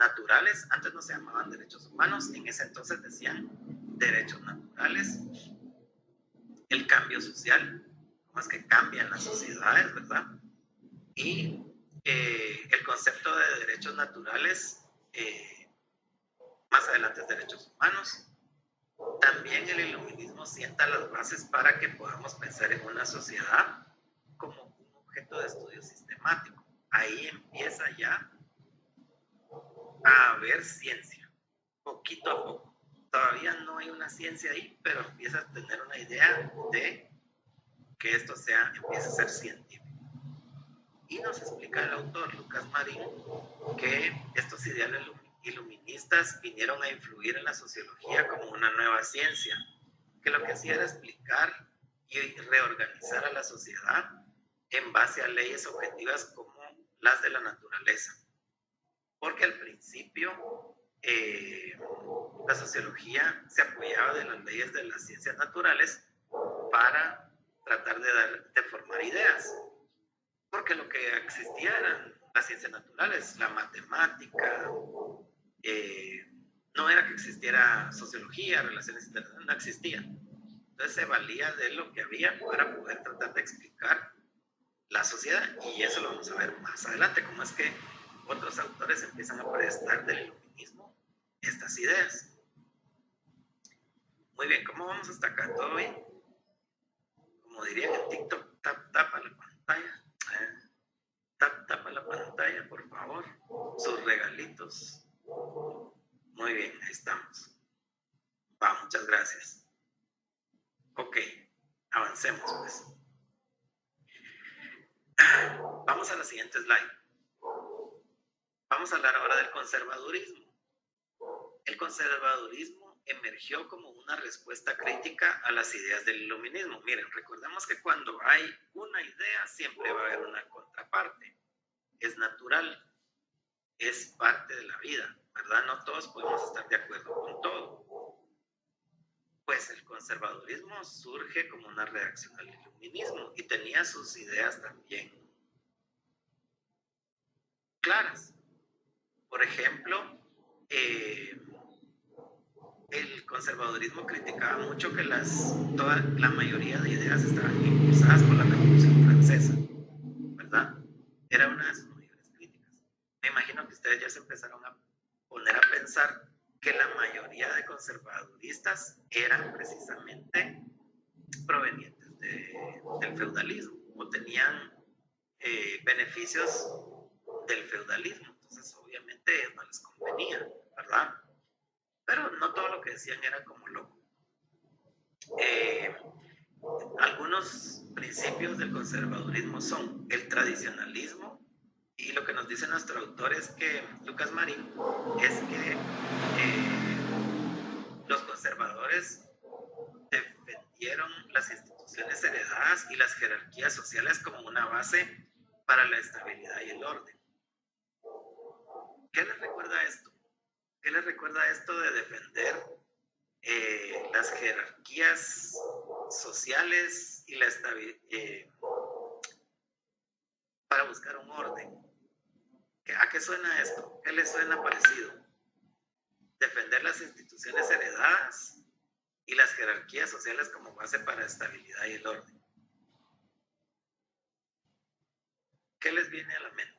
C: naturales. Antes no se llamaban derechos humanos, en ese entonces decían derechos naturales. El cambio social, cómo es que cambian las sociedades, ¿verdad? Y el concepto de derechos naturales, más adelante es derechos humanos. También el iluminismo sienta las bases para que podamos pensar en una sociedad como un objeto de estudio sistemático. Ahí empieza ya a haber ciencia, poquito a poco. Todavía no hay una ciencia ahí, pero empieza a tener una idea de que esto empiece a ser científico. Y nos explica el autor Lucas Marín que estos ideales iluministas vinieron a influir en la sociología como una nueva ciencia, que lo que hacía era explicar y reorganizar a la sociedad en base a leyes objetivas como las de la naturaleza. Porque al principio la sociología se apoyaba de las leyes de las ciencias naturales para tratar de formar ideas. Porque lo que existía eran las ciencias naturales, la matemática, no era que existiera sociología, relaciones internacionales, no existía. Entonces se valía de lo que había para poder tratar de explicar la sociedad, y eso lo vamos a ver más adelante, cómo es que otros autores empiezan a prestar del iluminismo estas ideas. Muy bien, ¿cómo vamos hasta acá? ¿Todo bien? Como dirían en TikTok, tapa la pantalla. Tapa la pantalla, por favor. Sus regalitos. Muy bien, ahí estamos. Va, muchas gracias. Ok, avancemos pues. Vamos a la siguiente slide. Vamos a hablar ahora del conservadurismo. El conservadurismo emergió como una respuesta crítica a las ideas del iluminismo. Miren, recordemos que cuando hay una idea siempre va a haber una contraparte. Es natural, es parte de la vida, ¿verdad? No todos podemos estar de acuerdo con todo. Pues el conservadurismo surge como una reacción al iluminismo y tenía sus ideas también claras. Por ejemplo, el conservadurismo criticaba mucho que la mayoría de ideas estaban impulsadas por la Revolución Francesa, ¿verdad? era una de sus mayores críticas. Me imagino que ustedes ya se empezaron a poner a pensar que la mayoría de conservaduristas eran precisamente provenientes del feudalismo o tenían beneficios del feudalismo. Entonces, obviamente, no les convenía, ¿verdad? Pero no todo lo que decían era como loco. Algunos principios del conservadurismo son el tradicionalismo, y lo que nos dice nuestro autor es que, Lucas Marín, es que los conservadores defendieron las instituciones heredadas y las jerarquías sociales como una base para la estabilidad y el orden. ¿Qué les recuerda esto? ¿Qué les recuerda esto de defender las jerarquías sociales y la estabilidad para buscar un orden? ¿A qué suena esto? ¿Qué les suena parecido? Defender las instituciones heredadas y las jerarquías sociales como base para la estabilidad y el orden. ¿Qué les viene a la mente?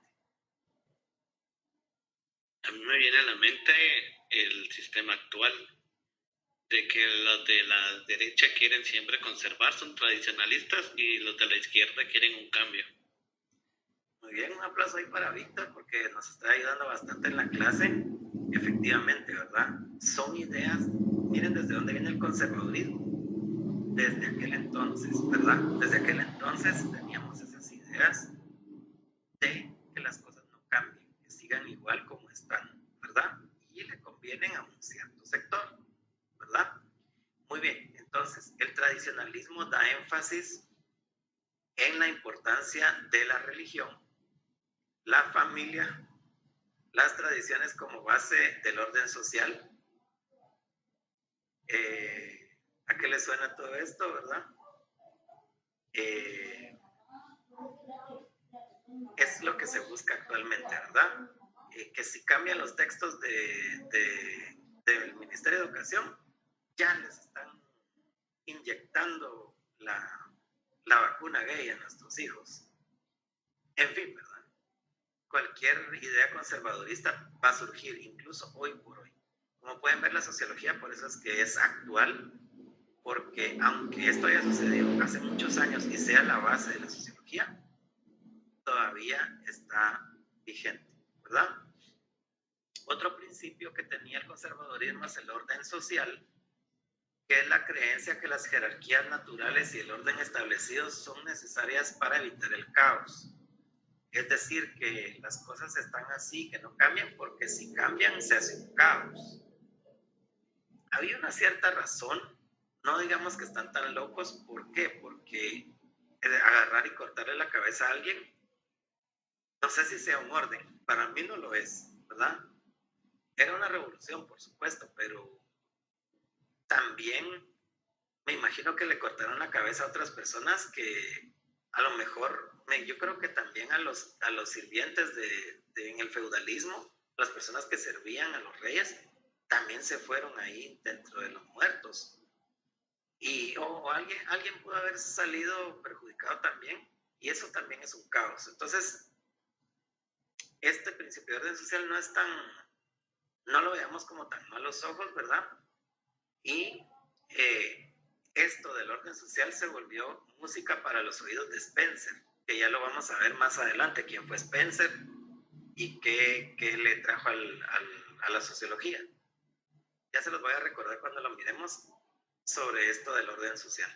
D: A mí me viene a la mente el sistema actual, de que los de la derecha quieren siempre conservar, son tradicionalistas, y los de la izquierda quieren un cambio.
C: Muy bien, un aplauso ahí para Víctor porque nos está ayudando bastante en la clase. Efectivamente, ¿verdad? Son ideas, miren desde dónde viene el conservadurismo. Desde aquel entonces, ¿verdad? Desde aquel entonces teníamos esas ideas de que las cosas no cambien, que sigan igual como están, ¿verdad? Y le convienen a un cierto sector, ¿verdad? Muy bien, entonces el tradicionalismo da énfasis en la importancia de la religión, la familia, las tradiciones como base del orden social. ¿A qué le suena todo esto, verdad? Es lo que se busca actualmente, ¿verdad? Que si cambian los textos del Ministerio de Educación, ya les están inyectando la vacuna gay a nuestros hijos. En fin, ¿verdad? Cualquier idea conservadorista va a surgir, incluso hoy por hoy. Como pueden ver, la sociología por eso es que es actual, porque aunque esto haya sucedido hace muchos años y sea la base de la sociología, todavía está vigente, ¿verdad? Otro principio que tenía el conservadurismo es el orden social, que es la creencia que las jerarquías naturales y el orden establecidos son necesarias para evitar el caos. Es decir, que las cosas están así, que no cambian, porque si cambian se hace un caos. Había una cierta razón, no digamos que están tan locos. ¿Por qué? Porque agarrar y cortarle la cabeza a alguien, no sé si sea un orden, para mí no lo es, ¿verdad? Era una revolución, por supuesto, pero también me imagino que le cortaron la cabeza a otras personas que a lo mejor, yo creo que también a los sirvientes en el feudalismo, las personas que servían a los reyes, también se fueron ahí dentro de los muertos. Y alguien pudo haber salido perjudicado también, y eso también es un caos. Entonces, este principio de orden social no lo veamos como tan malos ojos, ¿verdad? Y esto del orden social se volvió música para los oídos de Spencer, que ya lo vamos a ver más adelante, quién fue Spencer y qué le trajo a la sociología. Ya se los voy a recordar cuando lo miremos sobre esto del orden social.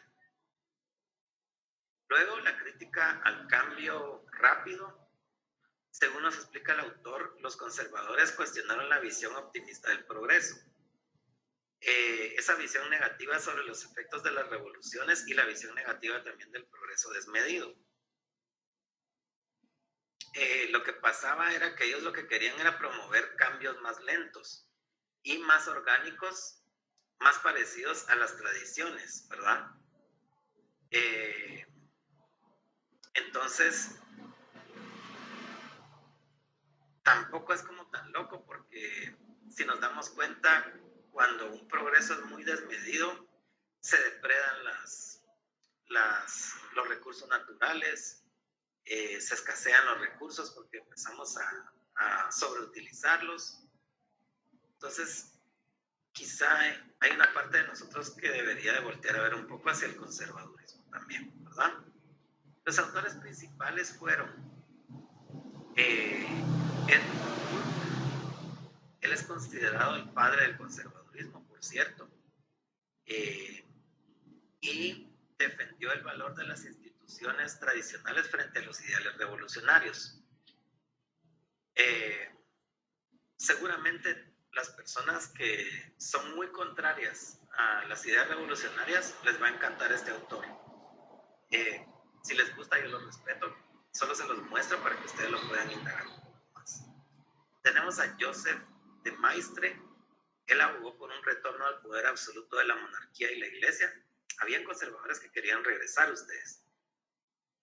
C: Luego, la crítica al cambio rápido. Según nos explica el autor, los conservadores cuestionaron la visión optimista del progreso. Esa visión negativa sobre los efectos de las revoluciones y la visión negativa también del progreso desmedido. Lo que pasaba era que ellos lo que querían era promover cambios más lentos y más orgánicos, más parecidos a las tradiciones, ¿verdad? Entonces, tampoco es como tan loco, porque si nos damos cuenta, cuando un progreso es muy desmedido, se depredan los recursos naturales, se escasean los recursos porque empezamos a sobreutilizarlos. Entonces, quizá hay una parte de nosotros que debería de voltear a ver un poco hacia el conservadurismo también, ¿verdad? Los autores principales fueron Edmund Burke. Él es considerado el padre del conservadurismo, por cierto, y defendió el valor de las instituciones tradicionales frente a los ideales revolucionarios. Seguramente las personas que son muy contrarias a las ideas revolucionarias les va a encantar este autor. Si les gusta, yo lo respeto, solo se los muestro para que ustedes lo puedan indagar un poco más. Tenemos a Joseph de Maistre. Él abogó por un retorno al poder absoluto de la monarquía y la iglesia. Habían conservadores que querían regresar, ustedes.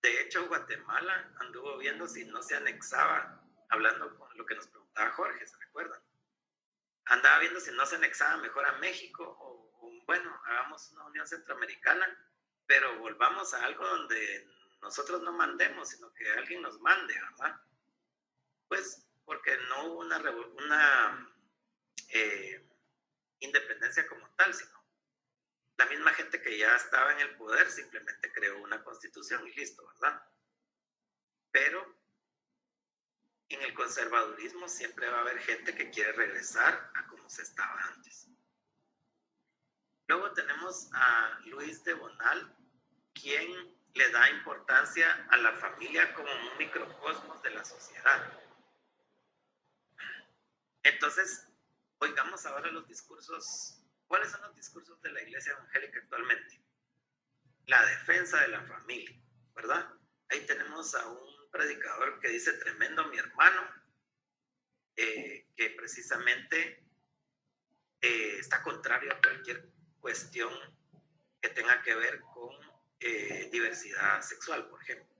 C: De hecho, Guatemala anduvo viendo si no se anexaba, hablando con lo que nos preguntaba Jorge, ¿se recuerdan? Andaba viendo si no se anexaba mejor a México o bueno, hagamos una unión centroamericana, pero volvamos a algo donde nosotros no mandemos, sino que alguien nos mande, ¿verdad? Pues porque no hubo una independencia como tal, sino la misma gente que ya estaba en el poder simplemente creó una constitución y listo, ¿verdad? Pero en el conservadurismo siempre va a haber gente que quiere regresar a como se estaba antes. Luego tenemos a Luis de Bonal, quien le da importancia a la familia como un microcosmos de la sociedad. Entonces, oigamos ahora los discursos. ¿Cuáles son los discursos de la iglesia evangélica actualmente? La defensa de la familia, ¿verdad? Ahí tenemos a un predicador que dice tremendo mi hermano, que precisamente está contrario a cualquier cuestión que tenga que ver con diversidad sexual, por ejemplo.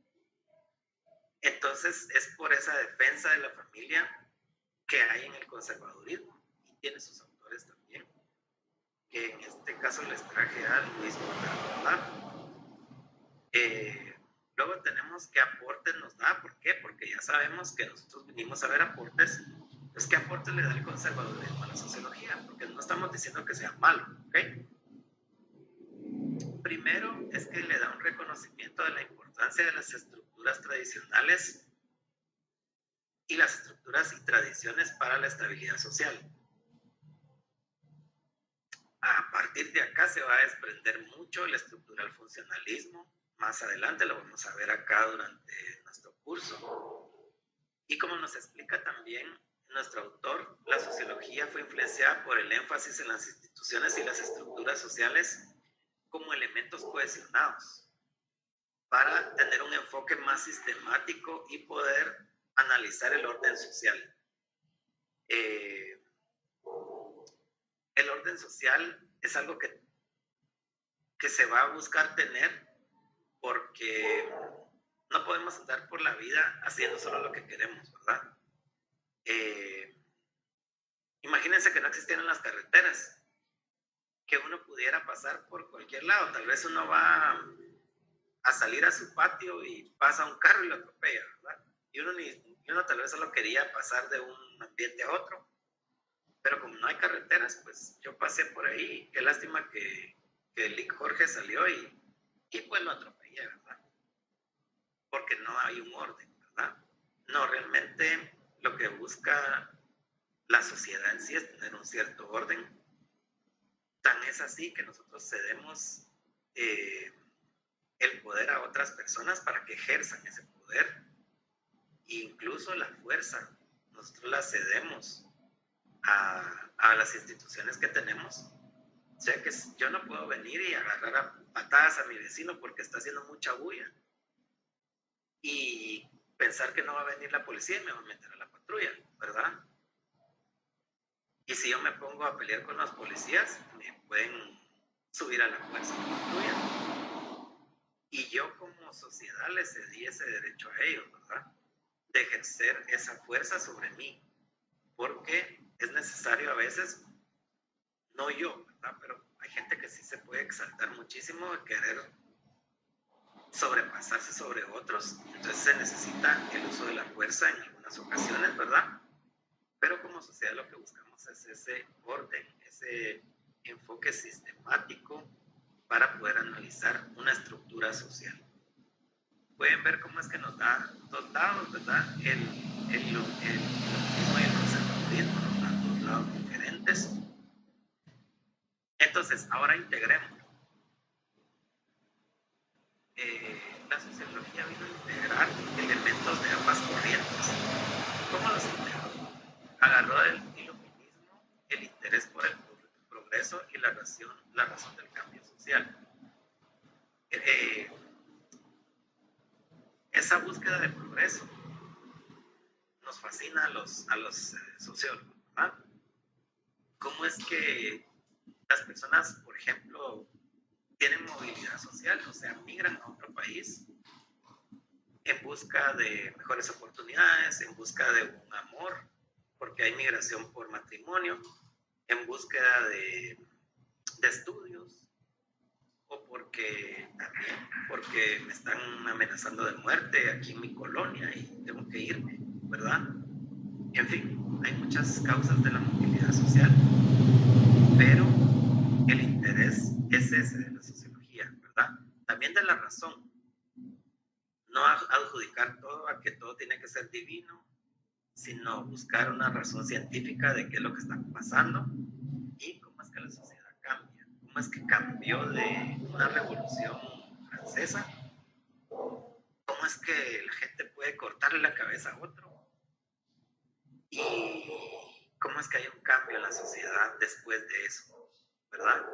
C: Entonces, es por esa defensa de la familia que hay en el conservadurismo, y tiene sus autores también, que en este caso les traje a Luis Bonal, ¿verdad? Luego tenemos qué aportes nos da. ¿Por qué? Porque ya sabemos que nosotros vinimos a ver aportes. Pues qué aportes le da el conservadurismo a la sociología, porque no estamos diciendo que sea malo, ¿ok? Primero es que le da un reconocimiento de la importancia de las estructuras tradicionales y las estructuras y tradiciones para la estabilidad social. A partir de acá se va a desprender mucho el estructural funcionalismo. Más adelante lo vamos a ver acá durante nuestro curso. Y como nos explica también nuestro autor, la sociología fue influenciada por el énfasis en las instituciones y las estructuras sociales como elementos cohesionados para tener un enfoque más sistemático y poder analizar el orden social. El orden social es algo que se va a buscar tener, porque no podemos andar por la vida haciendo solo lo que queremos, ¿verdad? Imagínense que no existieran las carreteras, que uno pudiera pasar por cualquier lado. Tal vez uno va a salir a su patio y pasa un carro y lo atropella, ¿verdad? Y uno tal vez solo quería pasar de un ambiente a otro, pero como no hay carreteras, pues yo pasé por ahí. Qué lástima que el Jorge salió y pues lo atropellé, ¿verdad? Porque no hay un orden, ¿verdad? No, realmente lo que busca la sociedad en sí es tener un cierto orden. Tan es así que nosotros cedemos el poder a otras personas para que ejerzan ese poder. E incluso la fuerza, nosotros la cedemos a las instituciones que tenemos. O sea que yo no puedo venir y agarrar a patadas a mi vecino porque está haciendo mucha bulla y pensar que no va a venir la policía y me va a meter a la patrulla, ¿verdad? Y si yo me pongo a pelear con los policías, me pueden subir a la fuerza a la patrulla. Y yo como sociedad les cedí ese derecho a ellos, ¿verdad? De ejercer esa fuerza sobre mí. Porque es necesario a veces, no yo, ¿verdad? Pero hay gente que sí se puede exaltar muchísimo de querer sobrepasarse sobre otros. Entonces se necesita el uso de la fuerza en algunas ocasiones, ¿verdad? Pero como sociedad lo que buscamos es ese orden, ese enfoque sistemático para poder analizar una estructura social. Pueden ver cómo es que nos da dos lados, ¿verdad? El iluminismo y el conservadurismo nos dan dos lados diferentes. Entonces, ahora integremos. La sociología vino a integrar elementos de ambas corrientes. ¿Cómo los integró? Agarró del iluminismo el interés por el progreso y la razón del cambio social. Esa búsqueda de progreso nos fascina a los sociólogos, ¿verdad? ¿Cómo es que las personas, por ejemplo, tienen movilidad social, o sea, migran a otro país en busca de mejores oportunidades, en busca de un amor, porque hay migración por matrimonio, en búsqueda de estudios, o porque me están amenazando de muerte aquí en mi colonia y tengo que irme, ¿verdad? En fin, hay muchas causas de la movilidad social, pero el interés es ese de la sociología, ¿verdad? También de la razón. No adjudicar todo a que todo tiene que ser divino, sino buscar una razón científica de qué es lo que está pasando y cómo es que la sociedad cambia, cómo es que cambió de una revolución francesa, cómo es que la gente puede cortarle la cabeza a otro y cómo es que hay un cambio en la sociedad después de eso, ¿verdad?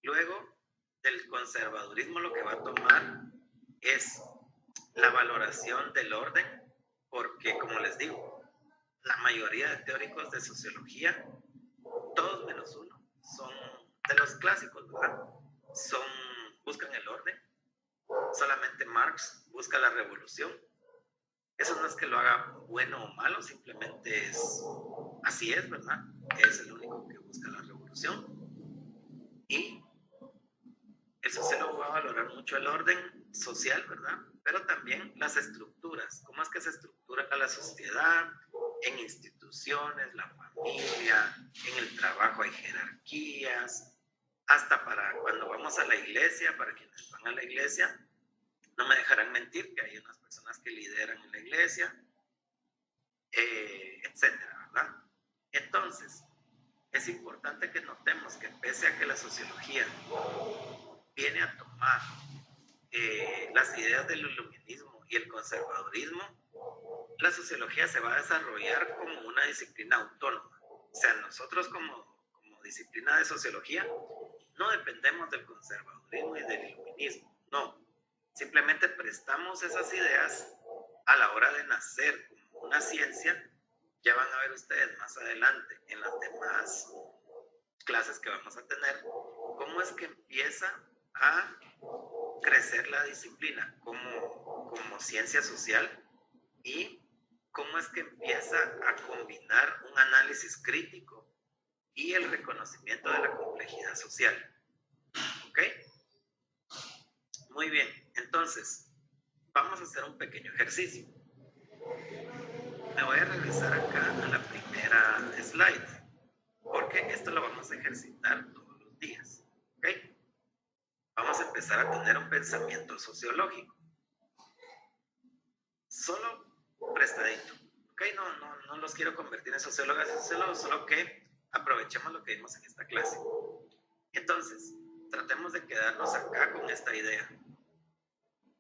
C: Luego del conservadurismo lo que va a tomar es la valoración del orden, porque como les digo, la mayoría de teóricos de sociología, todos menos uno, son de los clásicos, ¿verdad? Buscan el orden. Solamente Marx busca la revolución. Eso no es que lo haga bueno o malo, simplemente así es, ¿verdad? Es el único que busca la revolución. Y el sociólogo va a valorar mucho el orden social, ¿verdad? Pero también las estructuras. ¿Cómo es que se estructura la sociedad? En instituciones, la familia, en el trabajo hay jerarquías, hasta para cuando vamos a la iglesia, para quienes van a la iglesia, no me dejarán mentir que hay unas personas que lideran en la iglesia, etcétera, ¿verdad? Entonces, es importante que notemos que pese a que la sociología viene a tomar las ideas del iluminismo y el conservadurismo, la sociología se va a desarrollar como una disciplina autónoma. O sea, nosotros como disciplina de sociología no dependemos del conservadurismo y del iluminismo, no. Simplemente prestamos esas ideas a la hora de nacer como una ciencia. Ya van a ver ustedes más adelante en las demás clases que vamos a tener, cómo es que empieza a crecer la disciplina como ciencia social y cómo es que empieza a combinar un análisis crítico y el reconocimiento de la complejidad social. ¿Ok? Muy bien, entonces vamos a hacer un pequeño ejercicio. Me voy a regresar acá a la primera slide, porque esto lo vamos a ejercitar todos los días. ¿Ok? Vamos a empezar a tener un pensamiento sociológico. Solo prestadito. ¿Ok? No los quiero convertir en sociólogas y sociólogos, solo que aprovechemos lo que vimos en esta clase. Entonces, tratemos de quedarnos acá con esta idea.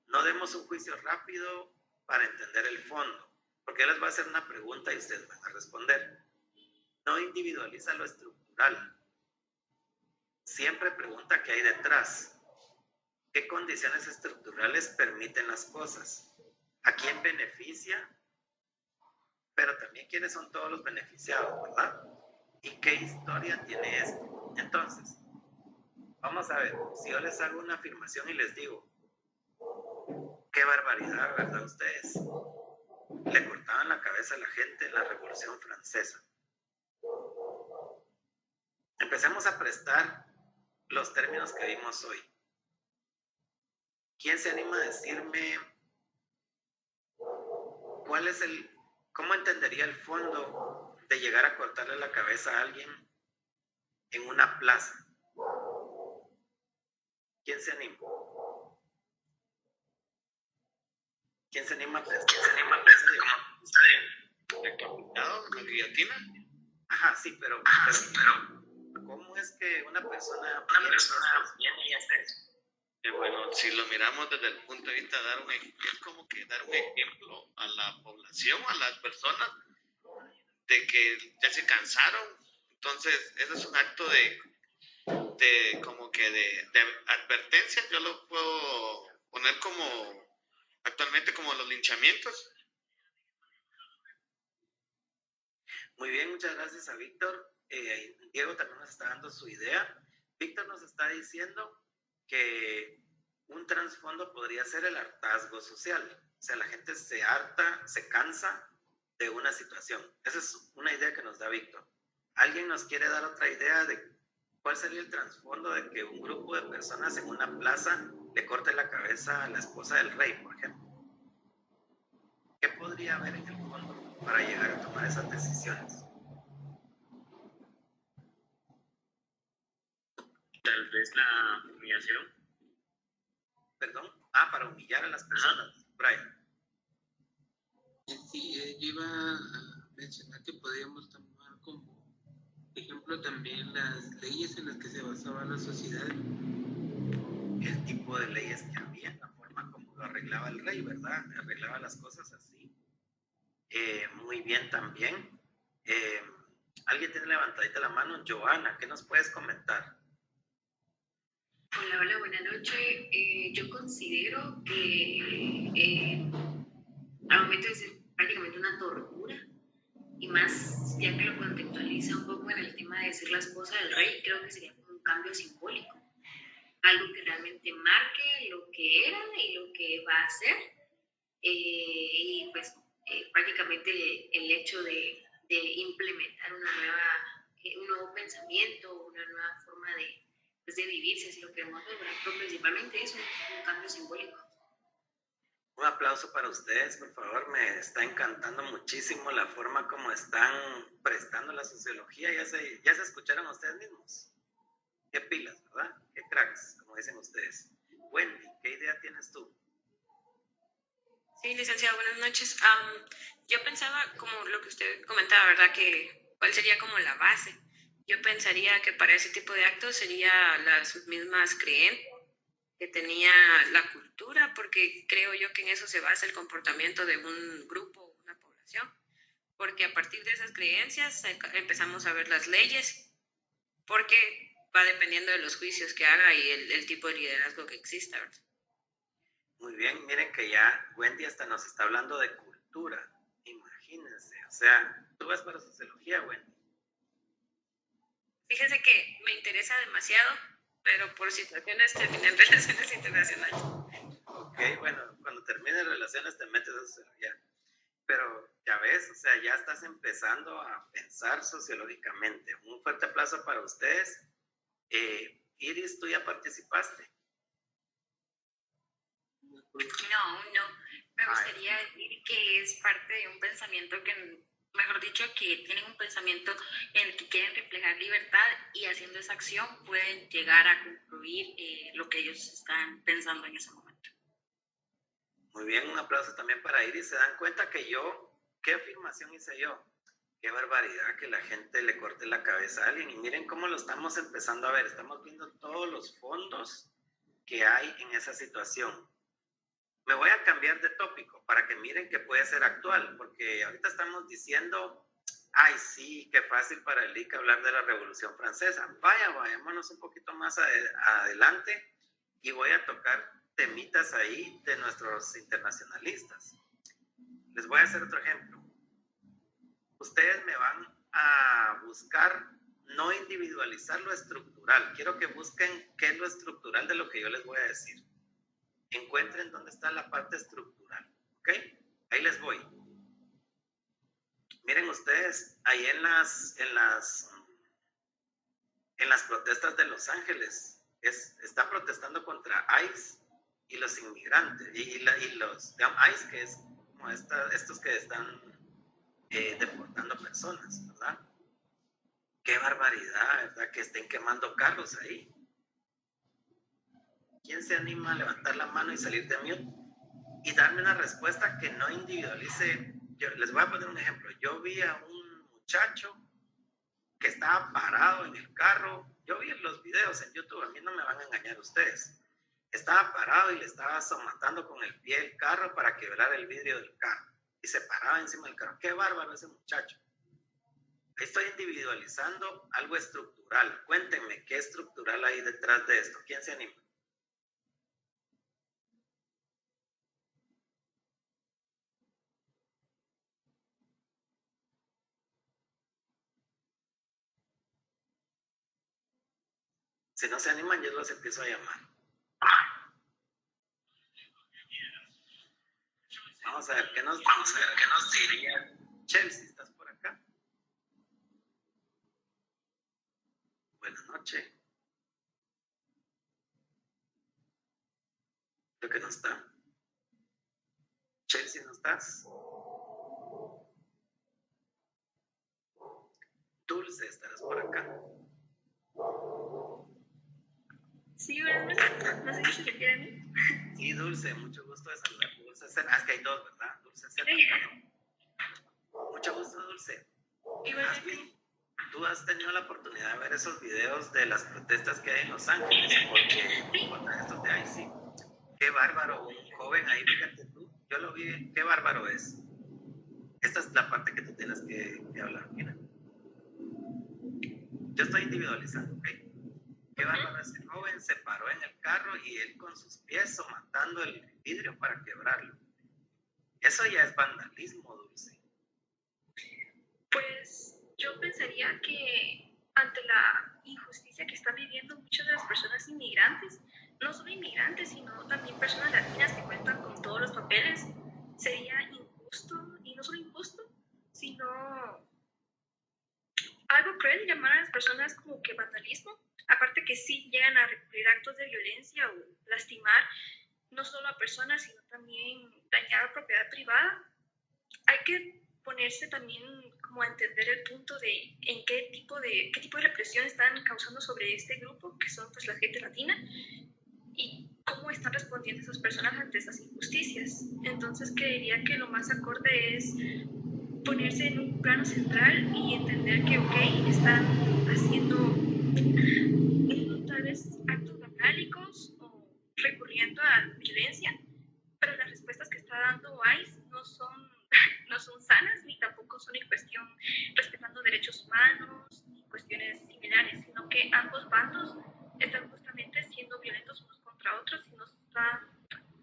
C: No demos un juicio rápido para entender el fondo, porque yo les voy a hacer una pregunta y ustedes van a responder. No individualiza lo estructural. Siempre pregunta qué hay detrás. ¿Qué condiciones estructurales permiten las cosas? ¿A quién beneficia? Pero también quiénes son todos los beneficiados, ¿verdad? ¿Y qué historia tiene esto? Entonces, vamos a ver, si yo les hago una afirmación y les digo, qué barbaridad, ¿verdad? Ustedes le cortaban la cabeza a la gente en la Revolución Francesa. Empecemos a prestar los términos que vimos hoy. ¿Quién se anima a decirme cuál es cómo entendería el fondo de llegar a cortarle la cabeza a alguien en una plaza? ¿Quién se anima? ¿Quién se anima a pensar?
B: ¿Decapitado? ¿La guillotina?
C: Ajá, sí, pero ¿cómo es que una persona viene y hace eso?
B: Bueno, si lo miramos desde el punto de vista de es como que dar un ejemplo a la población, a las personas, de que ya se cansaron. Entonces, ese es un acto de como que de advertencia. Yo lo puedo poner como actualmente como los linchamientos.
C: Muy bien, muchas gracias a Víctor. Diego también nos está dando su idea. Víctor nos está diciendo que un trasfondo podría ser el hartazgo social. O sea, la gente se harta, se cansa de una situación. Esa es una idea que nos da Víctor. ¿Alguien nos quiere dar otra idea de cuál sería el trasfondo de que un grupo de personas en una plaza le corte la cabeza a la esposa del rey, por ejemplo? ¿Qué podría haber en el fondo para llegar a tomar esas decisiones?
D: Tal vez la humillación.
C: ¿Perdón? Para humillar a las personas. Brian.
E: Sí, yo iba a mencionar que podríamos tomar como ejemplo también las leyes en las que se basaba la sociedad.
C: El tipo de leyes que había, la forma como lo arreglaba el rey, ¿verdad? Arreglaba las cosas así. Muy bien también. ¿Alguien tiene levantadita la mano? Joana, ¿qué nos puedes comentar?
F: Hola, buenas noches. Yo considero que al momento de ser prácticamente una tortura, y más ya que lo contextualiza un poco en el tema de ser la esposa del rey, creo que sería como un cambio simbólico, algo que realmente marque lo que era y lo que va a ser, y pues prácticamente el hecho de implementar un nuevo pensamiento, una nueva forma de vivir, si así lo queremos ver, pero principalmente es un cambio simbólico.
C: Un aplauso para ustedes, por favor. Me está encantando muchísimo la forma como están prestando la sociología. Ya se escucharon ustedes mismos. Qué pilas, ¿verdad? Qué cracks, como dicen ustedes. Wendy, ¿qué idea tienes tú?
G: Sí, licenciado, buenas noches. Yo pensaba, como lo que usted comentaba, ¿verdad? Que cuál sería como la base. Yo pensaría que para ese tipo de actos sería las mismas creencias que tenía la cultura, porque creo yo que en eso se basa el comportamiento de un grupo, una población, porque a partir de esas creencias empezamos a ver las leyes, porque va dependiendo de los juicios que haga y el tipo de liderazgo que exista, ¿verdad?
C: Muy bien, miren que ya Wendy hasta nos está hablando de cultura. Imagínense, o sea, tú vas para sociología, Wendy.
G: Fíjese que me interesa demasiado, pero por situaciones terminé en relaciones internacionales.
C: Ok, bueno, cuando termines relaciones te metes a sociología. Pero ya ves, o sea, ya estás empezando a pensar sociológicamente. Un fuerte aplauso para ustedes. Iris, ¿tú ya participaste?
H: No. Me gustaría decir que es parte de un pensamiento que, mejor dicho, que tienen un pensamiento en el que quieren reflejar libertad y haciendo esa acción pueden llegar a concluir lo que ellos están pensando en ese momento.
C: Muy bien, un aplauso también para Iris. ¿Se dan cuenta que qué afirmación hice yo? Qué barbaridad que la gente le corte la cabeza a alguien. Y miren cómo lo estamos empezando a ver. Estamos viendo todos los fondos que hay en esa situación. Me voy a cambiar de tópico para que miren que puede ser actual, porque ahorita estamos diciendo, ay sí, qué fácil para el IC hablar de la Revolución Francesa. Vayámonos un poquito más adelante y voy a tocar temitas ahí de nuestros internacionalistas. Les voy a hacer otro ejemplo. Ustedes me van a buscar no individualizar lo estructural. Quiero que busquen qué es lo estructural de lo que yo les voy a decir. Encuentren dónde está la parte estructural, ¿ok? Ahí les voy. Miren ustedes, ahí en las protestas de Los Ángeles, están protestando contra ICE y los inmigrantes, y los de ICE, que es como estos que están deportando personas, ¿verdad? Qué barbaridad, ¿verdad? Que estén quemando carros ahí. ¿Quién se anima a levantar la mano y salir de mute y darme una respuesta que no individualice? Yo les voy a poner un ejemplo. Yo vi a un muchacho que estaba parado en el carro. Yo vi los videos en YouTube, a mí no me van a engañar ustedes. Estaba parado y le estaba somatando con el pie el carro para quebrar el vidrio del carro. Y se paraba encima del carro. Qué bárbaro ese muchacho. Estoy individualizando algo estructural. Cuéntenme qué estructural hay detrás de esto. ¿Quién se anima? Si no se animan, yo los empiezo a llamar. Vamos a ver qué nos diría Chelsea. ¿Estás por acá? Buenas noches. Creo que no está. Chelsea, ¿no estás? Dulce, ¿estarás por acá?
H: Sí, ¿verdad? No sé si se refiere a mí.
C: Sí, Dulce, mucho gusto de saludarte. Dulce Cena. Es que hay dos, ¿verdad? Dulce Cena. Mucho gusto, Dulce.
H: Igualmente.
C: ¿Tú has tenido la oportunidad de ver esos videos de las protestas que hay en Los Ángeles? Porque contra estos de ahí, sí. Qué bárbaro, un joven ahí, fíjate tú. Yo lo vi, qué bárbaro es. Esta es la parte que tú tienes que hablar, mira. Yo estoy individualizando, ¿ok? Qué bárbaro, ese joven se paró en el carro y él con sus pies somatando el vidrio para quebrarlo. Eso ya es vandalismo, Dulce.
H: Pues yo pensaría que ante la injusticia que están viviendo muchas de las personas inmigrantes, no solo inmigrantes, sino también personas latinas que cuentan con todos los papeles, sería injusto, y no solo injusto, sino algo cruel llamar a las personas como que vandalismo. Aparte que sí llegan a recurrir a actos de violencia o lastimar no solo a personas, sino también dañar a propiedad privada. Hay que ponerse también como a entender el punto de en qué tipo de represión están causando sobre este grupo, que son pues la gente latina, y cómo están respondiendo esas personas ante esas injusticias. Entonces creería que lo más acorde es ponerse en un plano central y entender que, ok, están haciendo tal vez actos vandálicos o recurriendo a la violencia, pero las respuestas que está dando ICE no son sanas ni tampoco son en cuestión respetando derechos humanos ni cuestiones similares, sino que ambos bandos están justamente siendo violentos unos contra otros y no está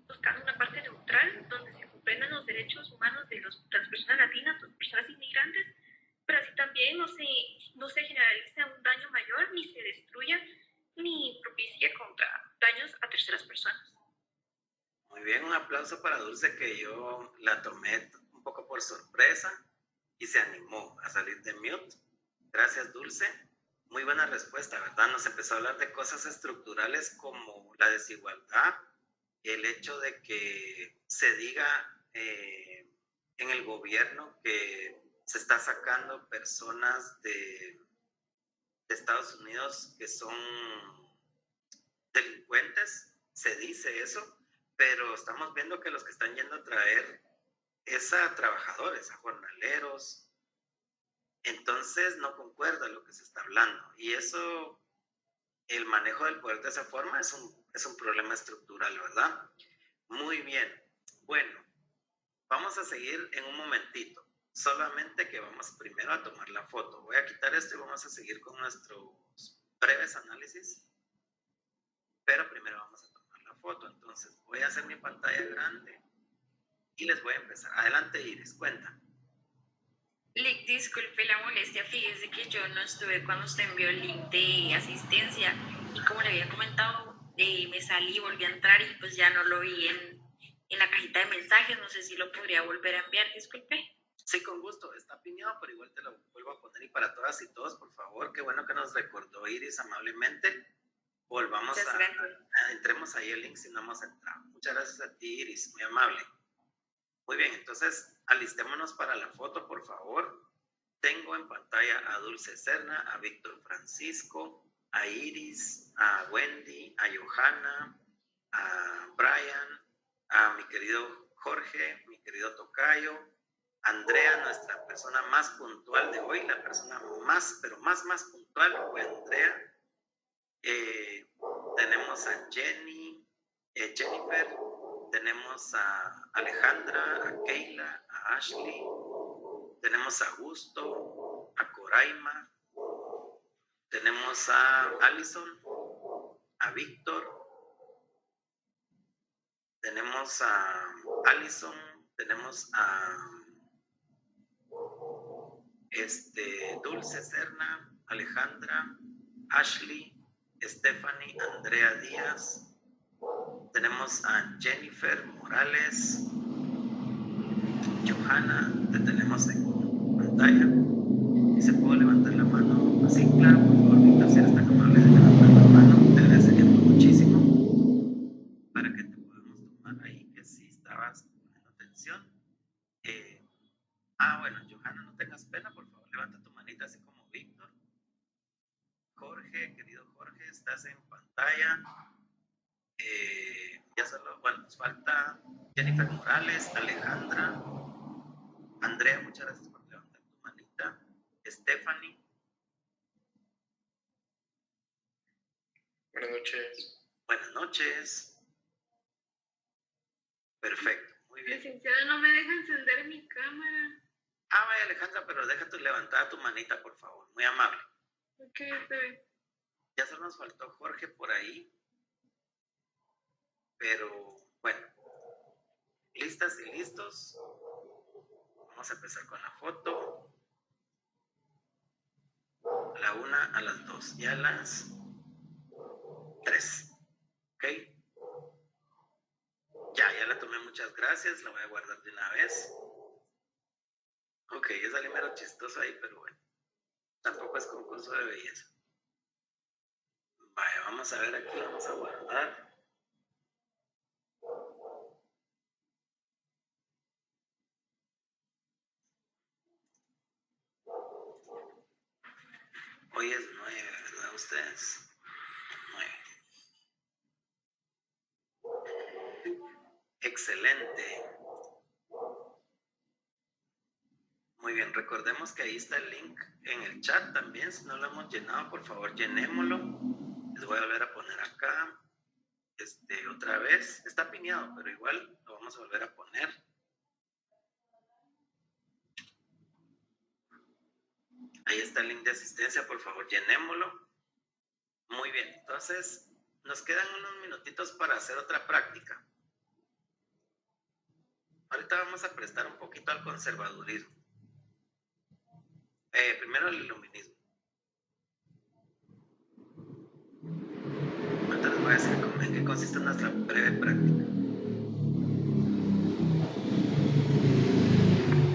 H: buscando una parte neutral donde se comprendan los derechos humanos de las personas latinas, de las personas inmigrantes, pero así también no se generaliza un daño mayor ni se destruya ni propicie contra daños a terceras personas.
C: Muy bien, un aplauso para Dulce, que yo la tomé un poco por sorpresa y se animó a salir de mute. Gracias, Dulce. Muy buena respuesta, ¿verdad? Nos empezó a hablar de cosas estructurales como la desigualdad, el hecho de que se diga en el gobierno que se está sacando personas de Estados Unidos que son delincuentes, se dice eso, pero estamos viendo que los que están yendo a traer es a trabajadores, a jornaleros. Entonces no concuerda lo que se está hablando, y eso, el manejo del poder de esa forma es un problema estructural, ¿verdad? Muy bien. Bueno, vamos a seguir en un momentito, solamente que vamos primero a tomar la foto. Voy a quitar esto y vamos a seguir con nuestros breves análisis, pero primero vamos a tomar la foto. Entonces voy a hacer mi pantalla grande y les voy a empezar. Adelante, Iris, cuenta.
H: Lick, disculpe la molestia, fíjese que yo no estuve cuando usted envió el link de asistencia y como le había comentado, me salí, volví a entrar y pues ya no lo vi en la cajita de mensajes, no sé si lo podría volver a enviar, disculpe.
C: Sí, con gusto, está piñado, pero igual te lo vuelvo a poner. Y para todas y todos, por favor, qué bueno que nos recordó Iris amablemente. volvamos
G: Muchas gracias.
C: entremos ahí el link si no hemos entrado. Muchas gracias a ti, Iris, muy amable. Muy bien, entonces alistémonos para la foto, por favor. Tengo en pantalla a Dulce Serna, a Víctor Francisco, a Iris, a Wendy, a Johanna, a Brian, a mi querido Jorge, mi querido Tocayo, Andrea, nuestra persona más puntual de hoy, la persona más, pero más puntual fue Andrea. Tenemos a Jennifer, tenemos a Alejandra, a Keila, a Ashley, tenemos a Gusto, a Coraima, tenemos a Allison, a Víctor, tenemos a Allison, tenemos a Dulce Serna, Alejandra, Ashley, Stephanie, Andrea Díaz, tenemos a Jennifer Morales, Johanna, te tenemos en pantalla. Y se puede levantar la mano así, claro, por favor, Víctor, si eres tan amable de levantar la mano, te agradeceríamos muchísimo para que te podamos tomar ahí, que si estabas poniendo atención. Bueno, Johanna, no tengas pena, por favor, levanta tu manita así como Víctor. Jorge, querido Jorge, estás en pantalla. Ya solo, bueno, nos falta Jennifer Morales, Alejandra, Andrea, muchas gracias por levantar tu manita. Stephanie.
I: Buenas noches.
C: Buenas noches. Perfecto, muy bien.
H: Licenciada, no me deja encender mi cámara.
C: Vaya Alejandra, pero deja tu levantada tu manita, por favor, muy amable.
H: Ok, está bien.
C: Ya solo nos faltó Jorge por ahí. Pero, bueno. ¿Listas y listos? Vamos a empezar con la foto. A la 1, a las 2 y a las 3. ¿Ok? Ya la tomé, muchas gracias. La voy a guardar de una vez. Ok, ya salí mero chistoso ahí, pero bueno. Tampoco es concurso de belleza. Vaya, vamos a ver aquí, vamos a guardar. Hoy es 9, ¿verdad? Ustedes. 9. Excelente. Muy bien, recordemos que ahí está el link en el chat también. Si no lo hemos llenado, por favor, llenémoslo. Les voy a volver a poner acá. Otra vez. Está pineado, pero igual lo vamos a volver a poner. Ahí está el link de asistencia, por favor, llenémoslo. Muy bien, entonces nos quedan unos minutitos para hacer otra práctica. Ahorita vamos a prestar un poquito al conservadurismo. Primero el iluminismo. Ahorita les voy a decir en qué consiste nuestra breve práctica.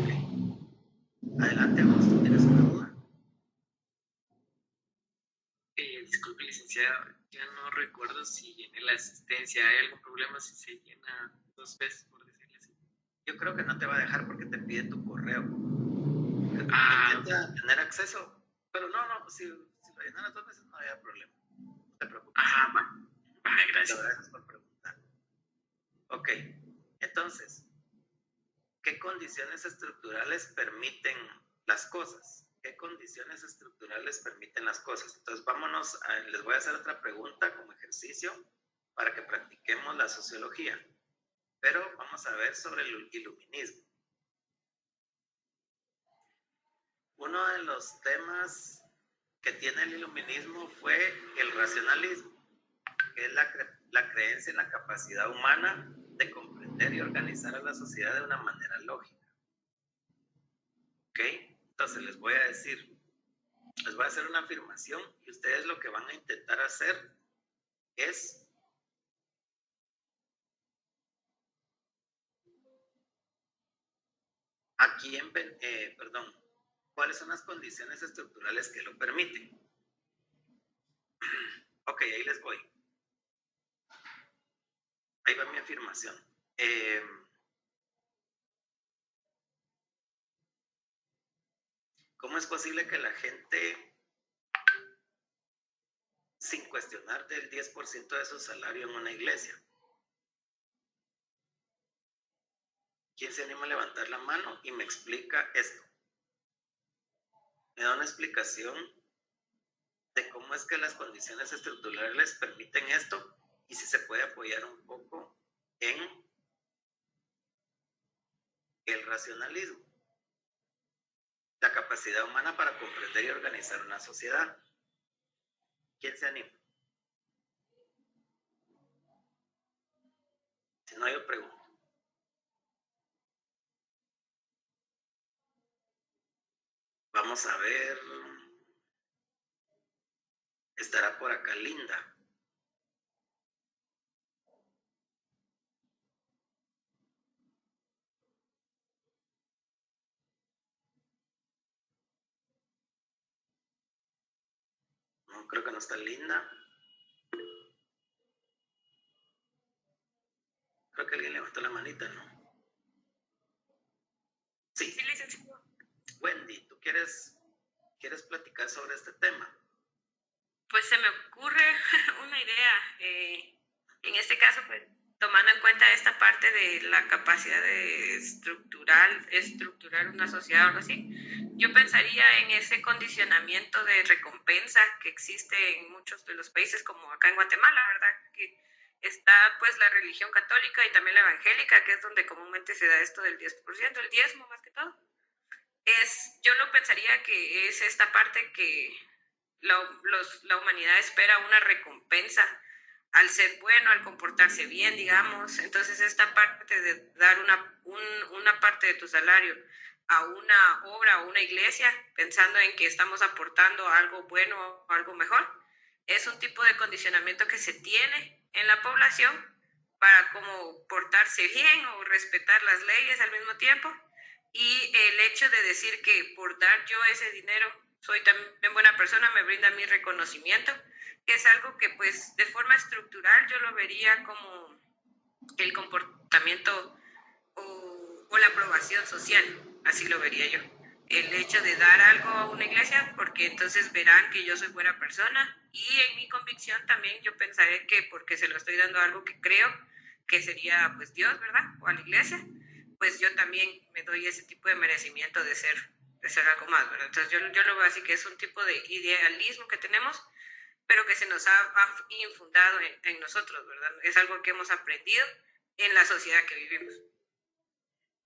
C: Okay. Adelante, Augusto, ¿tienes una duda?
E: Disculpe, licenciado, ya no recuerdo si llené la asistencia. ¿Hay algún problema si se llena 2 veces, por decirle así?
C: Yo creo que no te va a dejar porque te pide tu correo. Intenta tener acceso, pero no, si lo llenaras 2 veces no había problema. No te preocupes.
E: Gracias.
C: Gracias por preguntar. Ok, entonces, ¿qué condiciones estructurales permiten las cosas? ¿Qué condiciones estructurales permiten las cosas? Entonces, les voy a hacer otra pregunta como ejercicio para que practiquemos la sociología. Pero vamos a ver sobre el iluminismo. Uno de los temas que tiene el iluminismo fue el racionalismo, que es la creencia en la capacidad humana de comprender y organizar a la sociedad de una manera lógica. ¿Ok? Entonces les voy a hacer una afirmación y ustedes lo que van a intentar hacer es ¿cuáles son las condiciones estructurales que lo permiten? Ok, ahí les voy. Ahí va mi afirmación. ¿Cómo es posible que la gente, sin cuestionar, dé el 10% de su salario en una iglesia? ¿Quién se anima a levantar la mano y me explica esto? Me da una explicación de cómo es que las condiciones estructurales les permiten esto y si se puede apoyar un poco en el racionalismo, la capacidad humana para comprender y organizar una sociedad. ¿Quién se anima? Si no, yo pregunto. Vamos a ver. Estará por acá Linda. No, creo que no está Linda. Creo que alguien levantó la manita, ¿no? Sí.
G: Sí, licenciado.
C: Wendy, ¿tú quieres platicar sobre este tema?
G: Pues se me ocurre una idea. En este caso, pues, tomando en cuenta esta parte de la capacidad de estructurar una sociedad o algo así, yo pensaría en ese condicionamiento de recompensa que existe en muchos de los países, como acá en Guatemala, ¿verdad? Que está pues la religión católica y también la evangélica, que es donde comúnmente se da esto del 10%, el diezmo más que todo. Yo lo pensaría que es esta parte que la humanidad espera una recompensa al ser bueno, al comportarse bien, digamos. Entonces esta parte de dar una parte de tu salario a una obra o una iglesia, pensando en que estamos aportando algo bueno o algo mejor, es un tipo de condicionamiento que se tiene en la población para como portarse bien o respetar las leyes al mismo tiempo. Y el hecho de decir que por dar yo ese dinero soy también buena persona, me brinda mi reconocimiento, que es algo que pues de forma estructural yo lo vería como el comportamiento o la aprobación social, así lo vería yo. El hecho de dar algo a una iglesia, porque entonces verán que yo soy buena persona, y en mi convicción también yo pensaré que porque se lo estoy dando a algo que creo que sería pues Dios, ¿verdad? O a la iglesia, pues yo también me doy ese tipo de merecimiento de ser algo más, ¿verdad? Entonces yo lo veo así, que es un tipo de idealismo que tenemos, pero que se nos ha infundado en nosotros, ¿verdad? Es algo que hemos aprendido en la sociedad que vivimos.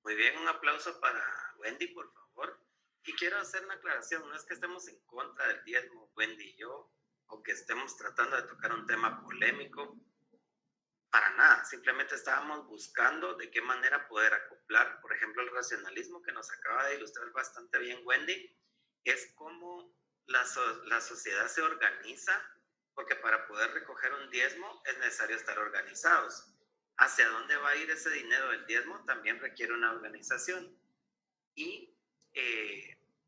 C: Muy bien, un aplauso para Wendy, por favor. Y quiero hacer una aclaración, no es que estemos en contra del diezmo, Wendy y yo, o que estemos tratando de tocar un tema polémico, para nada, simplemente estábamos buscando de qué manera poder acoplar, por ejemplo, el racionalismo que nos acaba de ilustrar bastante bien Wendy, es cómo la sociedad se organiza, porque para poder recoger un diezmo es necesario estar organizados. Hacia dónde va a ir ese dinero del diezmo también requiere una organización. Y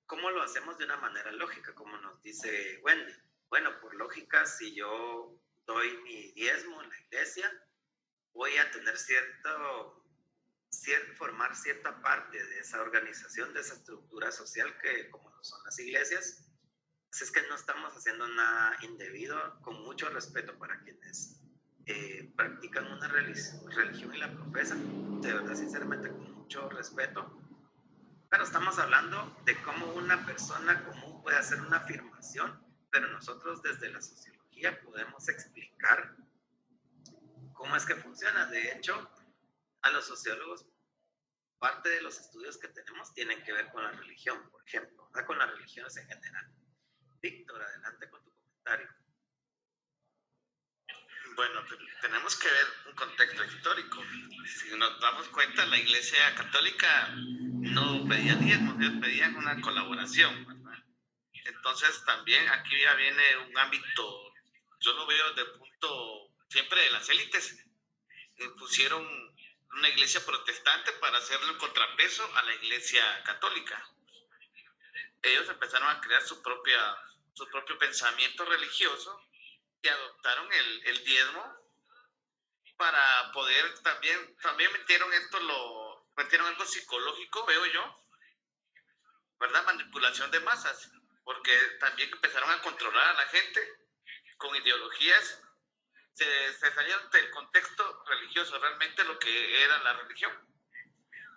C: ¿cómo lo hacemos de una manera lógica? Como nos dice Wendy. Bueno, por lógica, si yo doy mi diezmo en la iglesia, voy a tener formar cierta parte de esa organización, de esa estructura social que como son las iglesias. Así es que no estamos haciendo nada indebido, con mucho respeto para quienes practican una religión y la profesan, de verdad, sinceramente, con mucho respeto. Pero estamos hablando de cómo una persona común puede hacer una afirmación, pero nosotros desde la sociología podemos explicar cómo es que funciona. De hecho, a los sociólogos, parte de los estudios que tenemos tienen que ver con la religión, por ejemplo, ¿verdad? Con las religiones en general. Víctor, adelante con tu comentario.
B: Bueno, tenemos que ver un contexto histórico. Si nos damos cuenta, la Iglesia Católica no pedía diezmos, ellos pedían una colaboración, ¿verdad? Entonces también aquí ya viene un ámbito, yo lo veo desde el punto siempre de las élites, pusieron una iglesia protestante para hacerle un contrapeso a la Iglesia Católica. Ellos empezaron a crear su propio pensamiento religioso y adoptaron el diezmo para poder también metieron metieron algo psicológico, veo yo, ¿verdad? Manipulación de masas, porque también empezaron a controlar a la gente con ideologías, se salieron del contexto religioso, realmente lo que era la religión,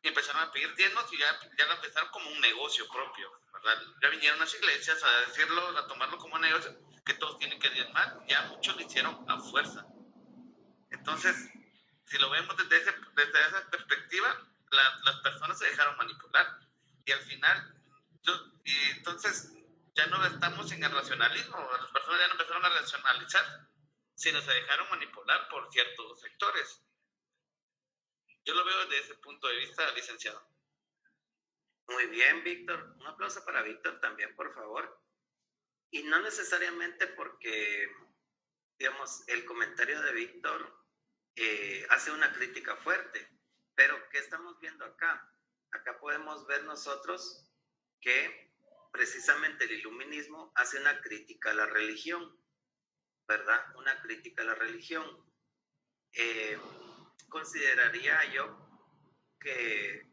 B: y empezaron a pedir diezmos y ya lo empezaron como un negocio propio, ¿verdad? Ya vinieron las iglesias a decirlo, a tomarlo como un negocio, que todos tienen que diezmar, ya muchos lo hicieron a fuerza. Entonces, si lo vemos desde esa perspectiva, las personas se dejaron manipular y al final, entonces ya no estamos en el racionalismo, las personas ya no empezaron a racionalizar, sino se dejaron manipular por ciertos sectores. Yo lo veo desde ese punto de vista, licenciado.
C: Muy bien, Víctor. Un aplauso para Víctor también, por favor. Y no necesariamente porque, digamos, el comentario de Víctor hace una crítica fuerte, pero ¿qué estamos viendo acá? Acá podemos ver nosotros que precisamente el iluminismo hace una crítica a la religión, ¿verdad? Una crítica a la religión. Consideraría yo que,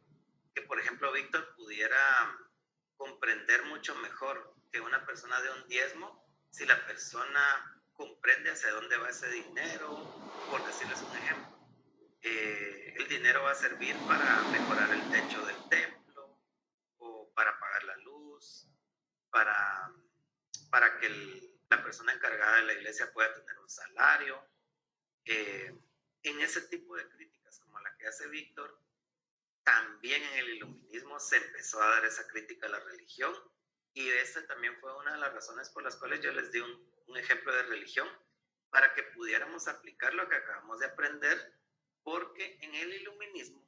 C: por ejemplo, Víctor pudiera comprender mucho mejor que una persona de un diezmo si la persona comprende hacia dónde va ese dinero, por decirles un ejemplo. El dinero va a servir para mejorar el techo del templo o para pagar la luz, para que la persona encargada de la iglesia pueda tener un salario. En ese tipo de críticas como la que hace Víctor, también en el iluminismo se empezó a dar esa crítica a la religión y esta también fue una de las razones por las cuales yo les di un ejemplo de religión para que pudiéramos aplicar lo que acabamos de aprender, porque en el iluminismo,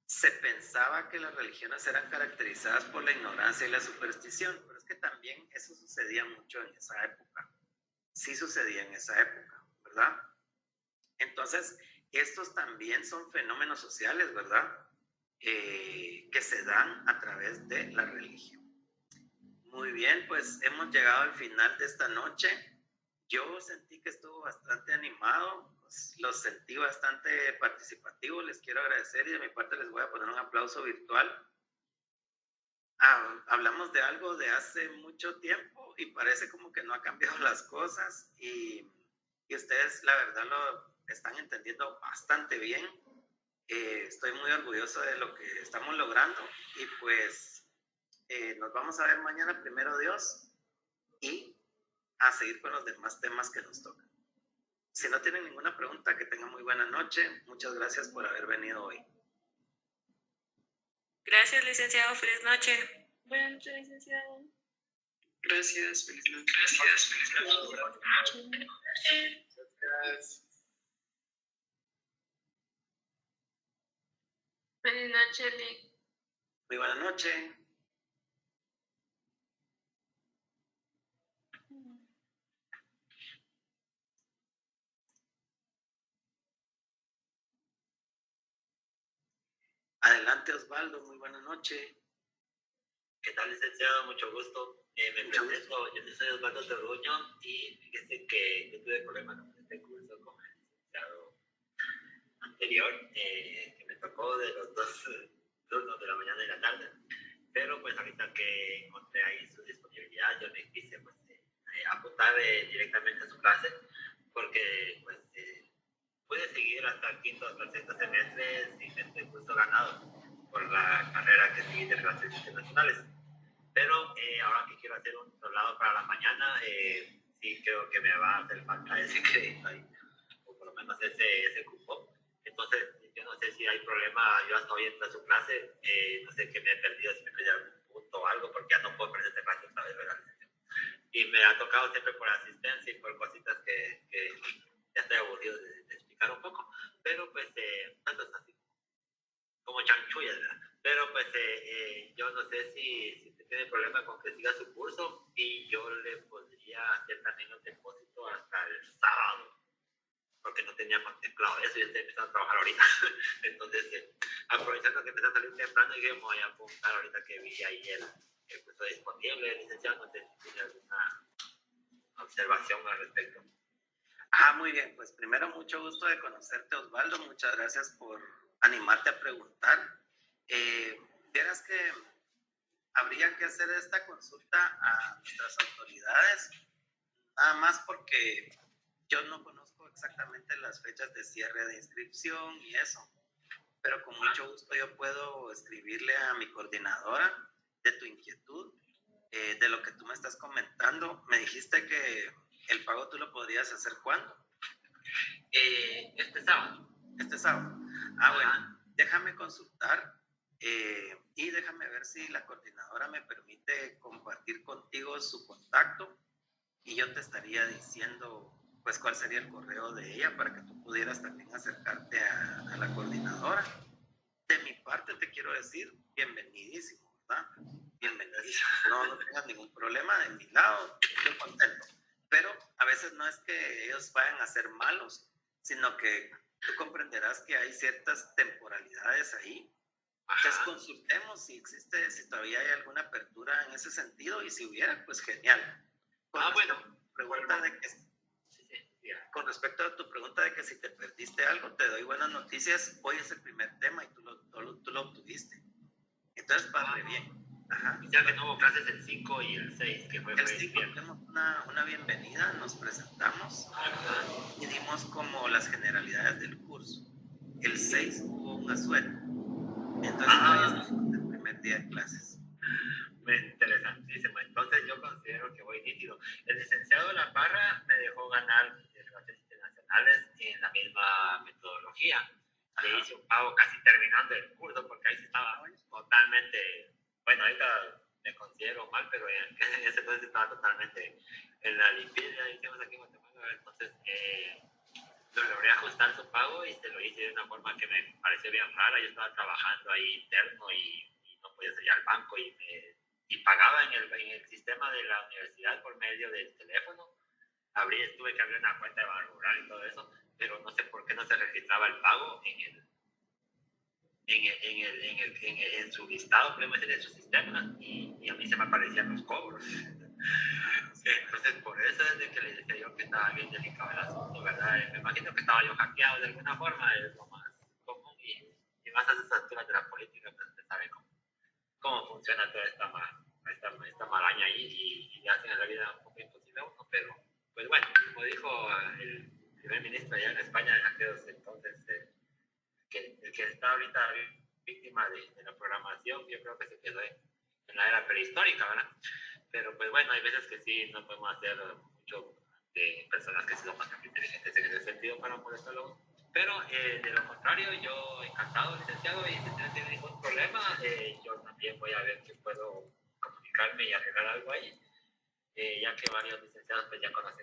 C: se pensaba que las religiones eran caracterizadas por la ignorancia y la superstición, pero es que también eso sucedía mucho en esa época. Sí sucedía en esa época, ¿verdad? Entonces, estos también son fenómenos sociales, ¿verdad? Que se dan a través de la religión. Muy bien, pues hemos llegado al final de esta noche. Yo sentí que estuvo bastante animado, pues, los sentí bastante participativos, les quiero agradecer y de mi parte les voy a poner un aplauso virtual. Hablamos de algo de hace mucho tiempo y parece como que no ha cambiado las cosas y ustedes la verdad lo están entendiendo bastante bien. Estoy muy orgulloso de lo que estamos logrando y pues nos vamos a ver mañana, primero Dios, y a seguir con los demás temas que nos tocan. Si no tienen ninguna pregunta, que tengan muy buena noche. Muchas gracias por haber venido hoy.
G: Gracias, licenciado. Feliz noche.
H: Buenas noches, licenciado.
E: Gracias, feliz noche.
H: Feliz noche, Lick.
C: Muy buena noche. Adelante, Osvaldo. Muy buena noche.
I: ¿Qué tal, licenciado? Mucho gusto. Me presento, yo soy Osvaldo Terruño y fíjese que yo tuve problemas con este curso con el licenciado anterior, que me tocó de los dos turnos de la mañana y la tarde. Pero pues ahorita que encontré ahí su disponibilidad, yo me quise pues, apuntar directamente a su clase, porque pues pude seguir hasta el quinto, hasta el sexto semestre sin este curso ganado por la carrera que seguí de Relaciones Internacionales. Pero ahora que quiero hacer un traslado para la mañana, sí creo que me va a hacer falta ese crédito ahí, o por lo menos ese cupo. Entonces, yo no sé si hay problema, yo hasta hoy entro a su clase, no sé qué me he perdido, si me perdí algún punto o algo, porque ya no puedo perder esta clase otra vez, ¿verdad? Y me ha tocado siempre por asistencia y por cositas que ya estoy aburrido de explicar un poco, pero pues tanto es así como chanchullas, ¿verdad? Pero pues yo no sé si usted tiene problema con que siga su curso y yo le podría hacer también los depósitos hasta el sábado, porque no tenía contemplado eso y estoy empezando a trabajar ahorita. Entonces, aprovechando que empecé a salir temprano, dije, me voy a apuntar ahorita que vi ahí el curso disponible, licenciado, no sé si tiene observación al respecto.
C: Muy bien, pues primero mucho gusto de conocerte, Osvaldo, muchas gracias por animarte a preguntar. Vieras que habría que hacer esta consulta a nuestras autoridades, nada más porque yo no conozco exactamente las fechas de cierre de inscripción y eso, pero con mucho gusto yo puedo escribirle a mi coordinadora de tu inquietud, de lo que tú me estás comentando. Me dijiste que el pago tú lo podrías hacer ¿cuándo?
I: Este sábado.
C: Este sábado. Bueno, déjame consultar y déjame ver si la coordinadora me permite compartir contigo su contacto y yo te estaría diciendo pues cuál sería el correo de ella para que tú pudieras también acercarte a la coordinadora. De mi parte te quiero decir bienvenidísimo, ¿verdad? Bienvenidísimo. No tengas ningún problema de mi lado, estoy contento. Pero a veces no es que ellos vayan a ser malos, sino que tú comprenderás que hay ciertas temporalidades ahí. Entonces consultemos si existe, si todavía hay alguna apertura en ese sentido, y si hubiera, pues genial. Con respecto a tu pregunta de que si te perdiste algo, te doy buenas noticias. Hoy es el primer tema y tú lo obtuviste. Entonces, padre, bien.
I: Ya que no hubo clases el 5 y el 6, que fue
C: el 5 tenemos una bienvenida, nos presentamos y dimos como las generalidades del curso. El 6 hubo un asueto. Entonces, es el primer día de clases.
I: Interesantísimo. Entonces, yo considero que voy nítido. El licenciado La Parra me dejó ganar Relaciones Internacionales en la misma metodología. Le hice un pago casi terminando el curso, porque ahí estaba totalmente. Bueno, ahorita me considero mal, pero en ese entonces estaba totalmente en la limpieza, hicimos aquí en Guatemala. Entonces, lo logré ajustar su pago y se lo hice de una forma que me pareció bien rara. Yo estaba trabajando ahí interno y no podía salir al banco y pagaba en el sistema de la universidad por medio del teléfono. Tuve que abrir una cuenta de Banco Rural y todo eso, pero no sé por qué no se registraba el pago en su listado, en su sistema, y a mí se me aparecían los cobros. Entonces, por eso es de que le decía yo que estaba bien delicado el asunto, ¿verdad? Me imagino que estaba yo hackeado de alguna forma, es lo más común, y más a esas alturas de la política, pues usted sabe cómo funciona toda esta maraña ahí, y le hacen la vida un poco imposible a uno, pero, pues bueno, como dijo el primer ministro allá en España en aquellos entonces, el que está ahorita víctima de la programación, yo creo que se quedó en la era prehistórica, ¿verdad? Pero pues bueno, hay veces que sí no podemos hacer mucho de personas que son bastante inteligentes en ese sentido para molestarlo. Pero de lo contrario, yo encantado, licenciado, y si no tiene ningún problema, yo también voy a ver si puedo comunicarme y arreglar algo ahí, ya que varios licenciados pues ya conocen